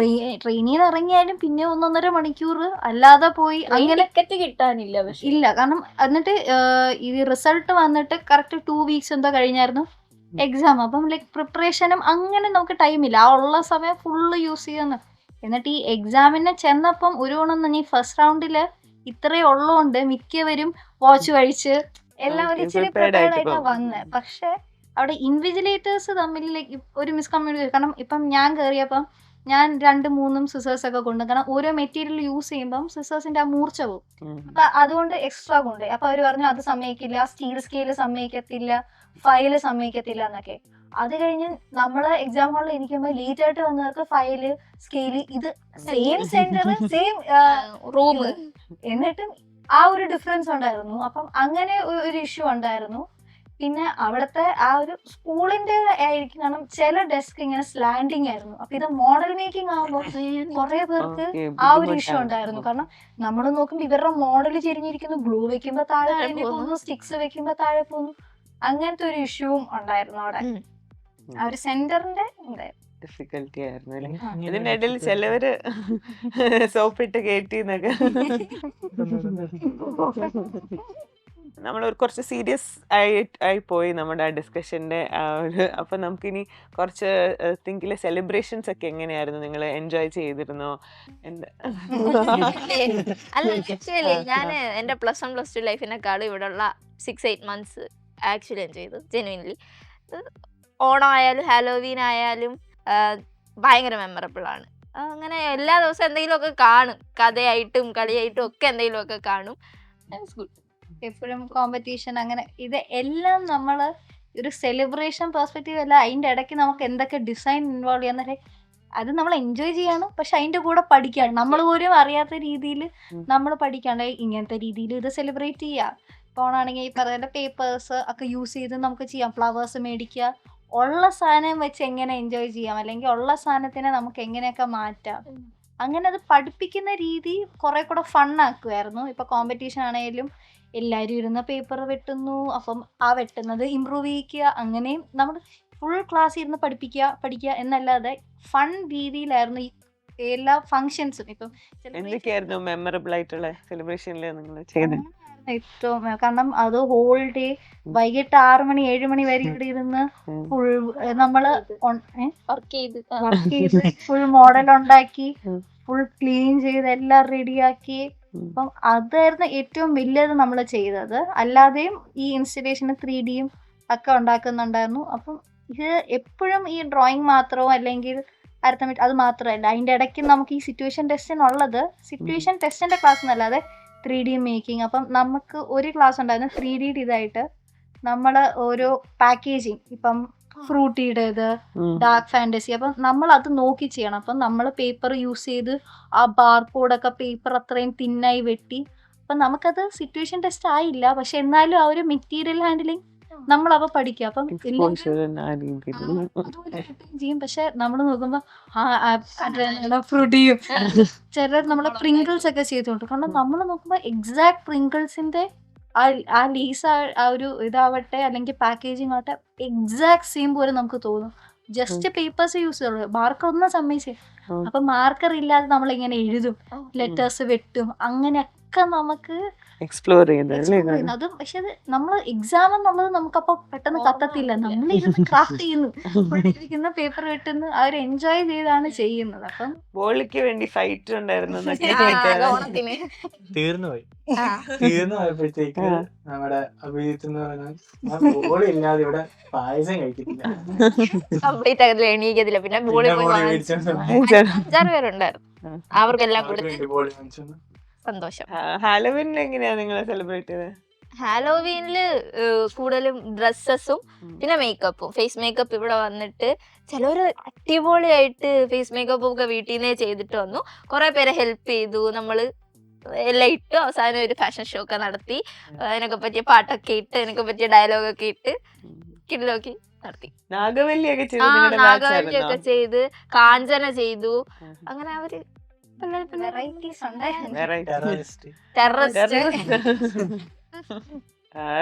ട്രെയിനിൽ ഇറങ്ങിയാലും പിന്നെ 1.5 മണിക്കൂർ അല്ലാതെ പോയി അങ്ങനെ ടിക്കറ്റ് കിട്ടാനില്ല. പക്ഷെ ഇല്ല, കാരണം എന്നിട്ട് ഈ റിസൾട്ട് വന്നിട്ട് കറക്റ്റ് 2 വീക്സ് എന്തോ കഴിഞ്ഞായിരുന്നു എക്സാം. അപ്പം ലൈക് പ്രിപ്പറേഷനും അങ്ങനെ നമുക്ക് ടൈമില്ല. ആ ഉള്ള സമയം ഫുള്ള് യൂസ് ചെയ്യുന്നു. എന്നിട്ട് ഈ എക്സാമിന് ചെന്നപ്പം ഒരു നീ ഫസ്റ്റ് റൗണ്ടില് ഇത്രയും ഉള്ളതുകൊണ്ട് മിക്കവരും വാച്ച് കഴിച്ച് എല്ലാം ഒരു ഇച്ചിരി പ്രിപ്പയർഡ് ആയിട്ടാണ് വന്നത്. പക്ഷെ അവിടെ ഇൻവിജിലേറ്റേഴ്സ് തമ്മിൽ ഒരു മിസ്കമ്മ്യൂണിക്കേഷൻ. കാരണം ഇപ്പം ഞാൻ കയറിയപ്പം ഞാൻ 2-3 സിസേഴ്സ് ഒക്കെ കൊണ്ട്, കാരണം ഓരോ മെറ്റീരിയൽ യൂസ് ചെയ്യുമ്പം സിസേഴ്സിന്റെ ആ മൂർച്ച പോകും. അപ്പൊ അതുകൊണ്ട് എക്സ്ട്രാ കൊണ്ട്. അപ്പൊ അവര് പറഞ്ഞു അത് സമ്മതിക്കില്ല, സ്റ്റീൽ സ്കെയില് സമ്മതിക്കത്തില്ല, ഫയല് സമ്മതിക്കത്തില്ല എന്നൊക്കെ. അത് കഴിഞ്ഞ് നമ്മള് എക്സാം ഹാളിൽ ഇരിക്കുമ്പോൾ ലേറ്റ് ആയിട്ട് വന്നവർക്ക് ഫയല്, സ്കെയില്, ഇത് സെയിം സെന്റർ, സെയിം റൂം, എന്നിട്ടും ആ ഒരു ഡിഫറൻസ് ഉണ്ടായിരുന്നു. അപ്പം അങ്ങനെ ഒരു ഇഷ്യൂ ഉണ്ടായിരുന്നു. പിന്നെ അവിടുത്തെ ആ ഒരു സ്കൂളിന്റെ ആയിരിക്കും, കാരണം ചില ഡെസ്ക് ഇങ്ങനെ സ്ലാൻഡിങ് ആയിരുന്നു. അപ്പൊ ഇത് മോഡൽ മേക്കിംഗ് ആകുമ്പോൾ കുറെ പേർക്ക് ആ ഒരു ഇഷ്യൂ ഉണ്ടായിരുന്നു. കാരണം നമ്മൾ നോക്കുമ്പോ ഇവരുടെ മോഡൽ ചെരിഞ്ഞിരിക്കുന്നു, ഗ്ലൂ വെക്കുമ്പോ താഴെ പോകുന്നു, സ്റ്റിക്സ് വെക്കുമ്പോ താഴെ പോകുന്നു, അങ്ങനത്തെ ഒരു ഇഷ്യൂവും ഉണ്ടായിരുന്നു അവിടെ. ആ ഒരു സെന്ററിന്റെ ഡിഫിക്കൽട്ടി ആയിരുന്നു അല്ലേ? ഇതിന്റെ ഇടയിൽ ചിലവര് സോപ്പിട്ട് കയറ്റിന്നൊക്കെ. നമ്മൾ കുറച്ച് സീരിയസ് ആയി പോയി നമ്മുടെ ആ ഡിസ്കഷന്റെ ആ ഒരു. അപ്പൊ നമുക്കിനി കുറച്ച് തിങ്കിലെ സെലിബ്രേഷൻസ് ഒക്കെ എങ്ങനെയായിരുന്നു? നിങ്ങൾ എൻജോയ് ചെയ്തിരുന്നോ? അല്ല, ആക്ച്വലി ഞാൻ എന്റെ +1 +2 ലൈഫിനെക്കാളും ഇവിടെയുള്ള 6-8 മന്ത്സ് ആക്ച്വലി എൻജോയ് ചെയ്തു ജെനുവിൻലി. ഓണം ആയാലും ഹാലോവീൻ ആയാലും ഭയങ്കര മെമ്മറബിൾ ആണ്. അങ്ങനെ എല്ലാ ദിവസവും എന്തെങ്കിലുമൊക്കെ കാണും, കഥയായിട്ടും കളിയായിട്ടും ഒക്കെ എന്തെങ്കിലുമൊക്കെ കാണും. ഗുഡ്. എപ്പോഴും കോമ്പറ്റീഷൻ അങ്ങനെ ഇത് എല്ലാം നമ്മള് ഒരു സെലിബ്രേഷൻ പെർസ്പെക്റ്റീവ് അല്ല, അതിന്റെ ഇടയ്ക്ക് നമുക്ക് എന്തൊക്കെ ഡിസൈൻ ഇൻവോൾവ് ചെയ്യാൻ അത് നമ്മൾ എൻജോയ് ചെയ്യാണ്. പക്ഷെ അതിന്റെ കൂടെ പഠിക്കാണ്, നമ്മൾ പോലും അറിയാത്ത രീതിയിൽ നമ്മൾ പഠിക്കാണ്ട് ഇങ്ങനത്തെ രീതിയിൽ ഇത് സെലിബ്രേറ്റ് ചെയ്യാം. ഫോണാണെങ്കിൽ ഈ പറയുന്ന പേപ്പേഴ്സ് ഒക്കെ യൂസ് ചെയ്ത് നമുക്ക് ചെയ്യാം, ഫ്ലവേഴ്സ് മേടിക്കുക, ഉള്ള സാധനം വെച്ച് എങ്ങനെ എൻജോയ് ചെയ്യാം, അല്ലെങ്കിൽ ഉള്ള സാധനത്തിനെ നമുക്ക് എങ്ങനെയൊക്കെ മാറ്റാം, അങ്ങനെ അത് പഠിപ്പിക്കുന്ന രീതി കുറെ കൂടെ ഫണ്ണാക്കുമായിരുന്നു. ഇപ്പൊ കോമ്പറ്റീഷൻ ആണെങ്കിലും എല്ലാവരും ഇരുന്ന് പേപ്പർ വെട്ടുന്നു, അപ്പം ആ വെട്ടുന്നത് ഇമ്പ്രൂവ് ചെയ്യിക്കുക, അങ്ങനെയും നമ്മൾ ഫുൾ ക്ലാസ് ഇരുന്ന് പഠിക്കുക എന്നല്ലാതെ ഫൺ രീതിയിലായിരുന്നു ഈ എല്ലാ ഫങ്ഷൻസും. ഇപ്പം എന്തൊക്കെയായിരുന്നു മെമ്മറബിൾ ആയിട്ടുള്ള സെലിബ്രേഷനിൽ നിങ്ങൾ ചെയ്തത്? ഏറ്റവും കാരണം അത് ഹോൾ ഡേ വൈകിട്ട് 6 മണി 7 മണി വരെ ഇവിടെ ഇരുന്ന് ഫുൾ നമ്മള് വർക്ക് ചെയ്ത് ഫുൾ മോഡൽ ഉണ്ടാക്കി, ഫുൾ ക്ലീൻ ചെയ്ത് എല്ലാം റെഡിയാക്കി. അപ്പം അതായിരുന്നു ഏറ്റവും വലിയത് നമ്മൾ ചെയ്തത്. അല്ലാതെയും ഈ ഇൻസ്റ്റലേഷന് 3Dയും ഒക്കെ ഉണ്ടാക്കുന്നുണ്ടായിരുന്നു. അപ്പം ഇത് എപ്പോഴും ഈ ഡ്രോയിങ് മാത്രമോ അല്ലെങ്കിൽ അരിത്തമെറ്റിക് അത് മാത്രമല്ല, അതിൻ്റെ ഇടയ്ക്ക് നമുക്ക് ഈ സിറ്റുവേഷൻ ടെസ്റ്റിനുള്ളത് സിറ്റുവേഷൻ ടെസ്റ്റിന്റെ ക്ലാസ് എന്നല്ലാതെ 3D മേക്കിംഗ്. അപ്പം നമുക്ക് ഒരു ക്ലാസ് ഉണ്ടായിരുന്നു 3D ഇതായിട്ട് നമ്മൾ ഓരോ പാക്കേജിങ്, ഇപ്പം ഫ്രൂട്ടിയുടേത്, ഡാർക്ക് ഫാന്റസി, അപ്പം നമ്മൾ അത് നോക്കി ചെയ്യണം. അപ്പം നമ്മൾ പേപ്പർ യൂസ് ചെയ്ത് ആ ബാർകോഡൊക്കെ പേപ്പർ അത്രയും തിന്നായി വെട്ടി. അപ്പം നമുക്കത് സിറ്റുവേഷൻ ടെസ്റ്റ് ആയില്ല, പക്ഷെ എന്നാലും ആ ഒരു മെറ്റീരിയൽ ഹാൻഡിലിങ് നമ്മളപ്പോ പഠിക്കുക. അപ്പം ചെയ്യും. പക്ഷെ നമ്മൾ നോക്കുമ്പോ ഫ്രൂട്ടിയും ചിലർ നമ്മളെ പ്രിങ്കിൾസ് ഒക്കെ ചെയ്തോണ്ട്, കാരണം നമ്മൾ നോക്കുമ്പോ എക്സാക്ട് പ്രിങ്കിൾസിന്റെ ആ ലീസ് ആ ഒരു ഇതാവട്ടെ അല്ലെങ്കിൽ പാക്കേജിങ് ആവട്ടെ എക്സാക്ട് സെയിം പോലെ നമുക്ക് തോന്നും. ജസ്റ്റ് പേപ്പേഴ്സ് യൂസ് ചെയ്യുള്ളൂ, മാർക്കർ ഒന്നും സമ്മതിച്ചേ. അപ്പൊ മാർക്കർ ഇല്ലാതെ നമ്മൾ ഇങ്ങനെ എഴുതും, ലെറ്റേഴ്സ് വെട്ടും, അങ്ങനെയൊക്കെ നമുക്ക് എക്സ്പ്ലോർ ചെയ്ത്. അത് പക്ഷെ അത് നമ്മൾ എക്സാം എന്നുള്ളത് നമുക്കപ്പോ പെട്ടെന്ന് കത്തത്തില്ല, നമ്മൾ ഇരുന്ന് ക്രാഫ്റ്റ് ചെയ്യുന്നു, പേപ്പർ വെട്ടുന്നു, അവർ എൻജോയ് ചെയ്താണ് ചെയ്യുന്നത്. അപ്പം ബോളിക്ക് വേണ്ടി ഫൈറ്റ് ഉണ്ടായിരുന്നു. തീർന്നുപോയി. തീർന്നുപോയപ്പോഴത്തേക്ക് നമ്മുടെ അഭിജിത്ത് എന്ന് പറഞ്ഞാൽ ബോളില്ലാതെ ഇവിടെ പായസം കഴിക്കത്തില്ല, കംപ്ലീറ്റ് ആകത്തില്ല, എണീക്കത്തില്ല. പിന്നെ ബോളി പോയി 5-6 പേരുണ്ടായിരുന്നു, അവർക്കെല്ലാം കൊടുത്തു. സന്തോഷം. ഹാലോവീനിൽ എങ്ങനെയാ നിങ്ങൾ സെലിബ്രേറ്റ് ചെയ്തത്? ഹാലോവീനില് കൂടുതലും ഡ്രസ്സസും പിന്നെ മേക്കപ്പും. ഫേസ് മേക്കപ്പ് ഇവിടെ വന്നിട്ട് ചിലവര് അടിപൊളിയായിട്ട് ഫേസ് മേക്കപ്പും ഒക്കെ വീട്ടിൽ നിന്നേ ചെയ്തിട്ട് വന്നു. കുറെ പേരെ ഹെൽപ്പ് ചെയ്തു, നമ്മള് എല്ലാം ഇട്ടു. അവസാനം ഒരു ഫാഷൻ ഷോ ഒക്കെ നടത്തി, അതിനൊക്കെ പറ്റിയ പാട്ടൊക്കെ ഇട്ട് അതിനൊക്കെ പറ്റിയ ഡയലോഗൊക്കെ ഇട്ട് കിടിലൊക്കെ നടത്തി. നാഗവല്ലിയൊക്കെ നാഗവല്ലിയൊക്കെ ചെയ്ത്, കാഞ്ചന ചെയ്തു. അങ്ങനെ അവര്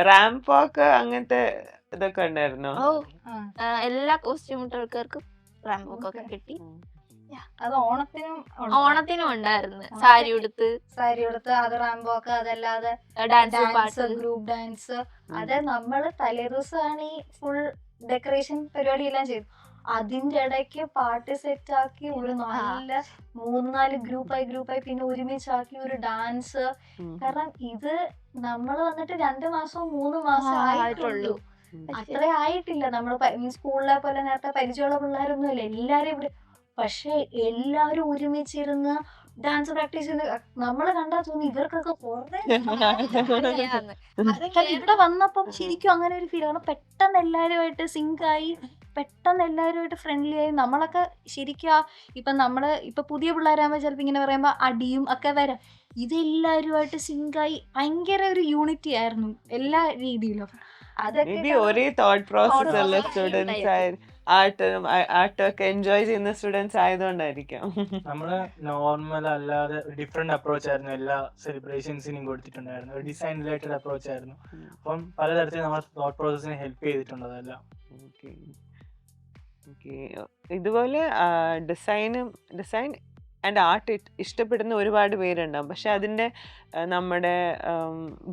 റാമ്പ് വാക്ക് അങ്ങനത്തെ ഇതൊക്കെ ഉണ്ടായിരുന്നോ? എല്ലാ കോസ്റ്റ്യൂം ആൾക്കാർക്കും റാമ്പ് വാക്ക് ഒക്കെ കിട്ടി. അത് ഓണത്തിനും ഉണ്ടായിരുന്നു, സാരി ഉടുത്ത് അത് റാമ്പ് വാക്ക്, അതല്ലാതെ ഡാൻസ്, ഗ്രൂപ്പ് ഡാൻസ്. അത് നമ്മള് തലേദിവസമാണ് ഈ ഫുൾ ഡെക്കറേഷൻ പരിപാടിയെല്ലാം ചെയ്തു. അതിന്റെ ഇടയ്ക്ക് പാട്ട് സെറ്റ് ആക്കി ഒരു നല്ല 3-4 ഗ്രൂപ്പായി പിന്നെ ഒരുമിച്ചാക്കി ഒരു ഡാൻസ്. കാരണം ഇത് നമ്മൾ വന്നിട്ട് 2 മാസവും 3 മാസം ആയിട്ടുള്ളൂ, അത്ര ആയിട്ടില്ല. നമ്മൾ സ്കൂളിലെ പോലെ നേരത്തെ പരിചയമുള്ള പിള്ളേരൊന്നും ഇല്ല, എല്ലാരും ഇവിടെ. പക്ഷെ എല്ലാവരും ഒരുമിച്ചിരുന്ന് ഡാൻസ് പ്രാക്ടീസ് ചെയ്ത് നമ്മള് കണ്ടാ തോന്നി ഇവർക്കൊക്കെ ഇവിടെ വന്നപ്പം ശരിക്കും അങ്ങനെ ഒരു ഫീൽ ആണ്. പെട്ടെന്ന് എല്ലാവരുമായിട്ട് സിങ്ക് ആയി, പെട്ടെന്ന് എല്ലാവരുമായിട്ട് ഫ്രണ്ട്ലി ആയി. നമ്മളൊക്കെ ശരിക്കും ഇപ്പൊ നമ്മള് ഇപ്പൊ പുതിയ പിള്ളേരാകുമ്പോ ചിലപ്പോ ഇങ്ങനെ പറയുമ്പോ അടിയും ഒക്കെ വരാം. ഇതെല്ലാവരുമായിട്ട് സിങ്കായി ഭയങ്കര ഒരു യൂണിറ്റി ആയിരുന്നു എല്ലാ രീതിയിലും. അതൊക്കെ മേ ബി ഒരേ തോട്ട് പ്രോസസ് ഉള്ള process സ്റ്റുഡൻസ് ആർട്ടൊക്കെ എൻജോയ് ചെയ്യുന്ന സ്റ്റുഡൻസ് ആയതുകൊണ്ടായിരിക്കാം. നമ്മള് നോർമൽ അല്ലാതെ ഡിഫറെന്റ് അപ്രോച്ച് ആയിരുന്നു എല്ലാ സെലിബ്രേഷൻസിനും കൊടുത്തിട്ടുണ്ടായിരുന്നു. ഒരു ഡിസൈൻ റിലേറ്റഡ് അപ്രോച്ച് ആയിരുന്നു. അപ്പം പലതരത്തിൽ നമ്മുടെ തോട്ട് പ്രോസസ്സിനെ ഹെൽപ്പ് ചെയ്തിട്ടുണ്ട് അതെല്ലാം. Okay okay. ഇതുപോലെ ഡിസൈൻ ആൻഡ് ആർട്ട് ഇഷ്ടപ്പെടുന്ന ഒരുപാട് പേരുണ്ടാവും. പക്ഷെ അതിൻ്റെ നമ്മുടെ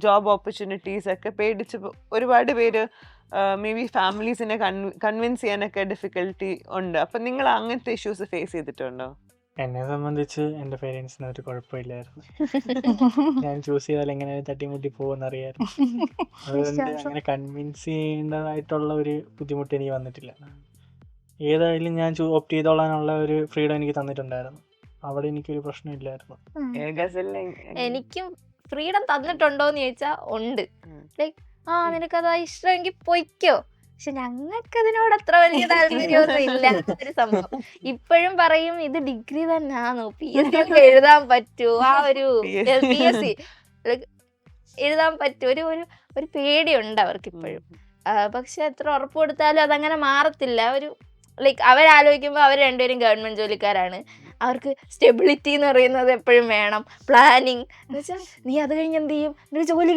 ജോബ് ഓപ്പർച്യൂണിറ്റീസ് ഒക്കെ പേടിച്ച് ഒരുപാട് പേര് മേ ബി ഫാമിലീസിനെ കൺവിൻസ് ചെയ്യാനൊക്കെ ഡിഫിക്കൽട്ടി ഉണ്ട്. അപ്പം നിങ്ങൾ അങ്ങനത്തെ ഇഷ്യൂസ് ഫേസ് ചെയ്തിട്ടുണ്ടോ? എന്നെ സംബന്ധിച്ച് എൻ്റെ പേരൻസിന് ഒരു കുഴപ്പമില്ലായിരുന്നു. ഞാൻ ചൂസ് ചെയ്താൽ എങ്ങനെ തട്ടിമുട്ടി പോകുമെന്നറിയായിരുന്നു. അതുകൊണ്ട് അങ്ങനെ കൺവിൻസ് ചെയ്യേണ്ടതായിട്ടുള്ള ഒരു ബുദ്ധിമുട്ട് എനിക്ക് വന്നിട്ടില്ല. ഏതായാലും ഞാൻ ഓപ്റ്റ് ചെയ്തോളാനുള്ള ഒരു ഫ്രീഡം എനിക്ക് തന്നിട്ടുണ്ടായിരുന്നു. അവിടെ എനിക്കൊരു പ്രശ്നമില്ലായിരുന്നു. എനിക്കും ഫ്രീഡം തന്നിട്ടുണ്ടോന്ന് ചോദിച്ചാ ഉണ്ട്. ലൈക്ക് നിനക്കതാ ഇഷ്ടമെങ്കിൽ പൊയ്ക്കോ. പക്ഷെ ഞങ്ങൾക്ക് അതിനോട് അത്ര വലിയ താല്പര്യമൊന്നും ഇല്ല. ഒരു സംഭവം ഇപ്പോഴും പറയും ഇത് ഡിഗ്രി തന്നെയാണോ, PSC ഒക്കെ എഴുതാൻ പറ്റൂ, ആ ഒരു PSC എഴുതാൻ പറ്റൂ, ഒരു പേടിയുണ്ട് അവർക്ക് ഇപ്പോഴും. പക്ഷെ എത്ര ഉറപ്പ് കൊടുത്താലും അതങ്ങനെ മാറത്തില്ല. ഒരു ലൈക്ക് അവരാലോചിക്കുമ്പോൾ അവർ രണ്ടുപേരും ഗവൺമെന്റ് ജോലിക്കാരാണ്. അവർക്ക് സ്റ്റെബിലിറ്റി എന്ന് പറയുന്നത് എപ്പോഴും വേണം, പ്ലാനിങ് എന്ന് വെച്ചാൽ നീ അത് കഴിഞ്ഞ് എന്ത് ചെയ്യും, നിനക്ക് ജോലി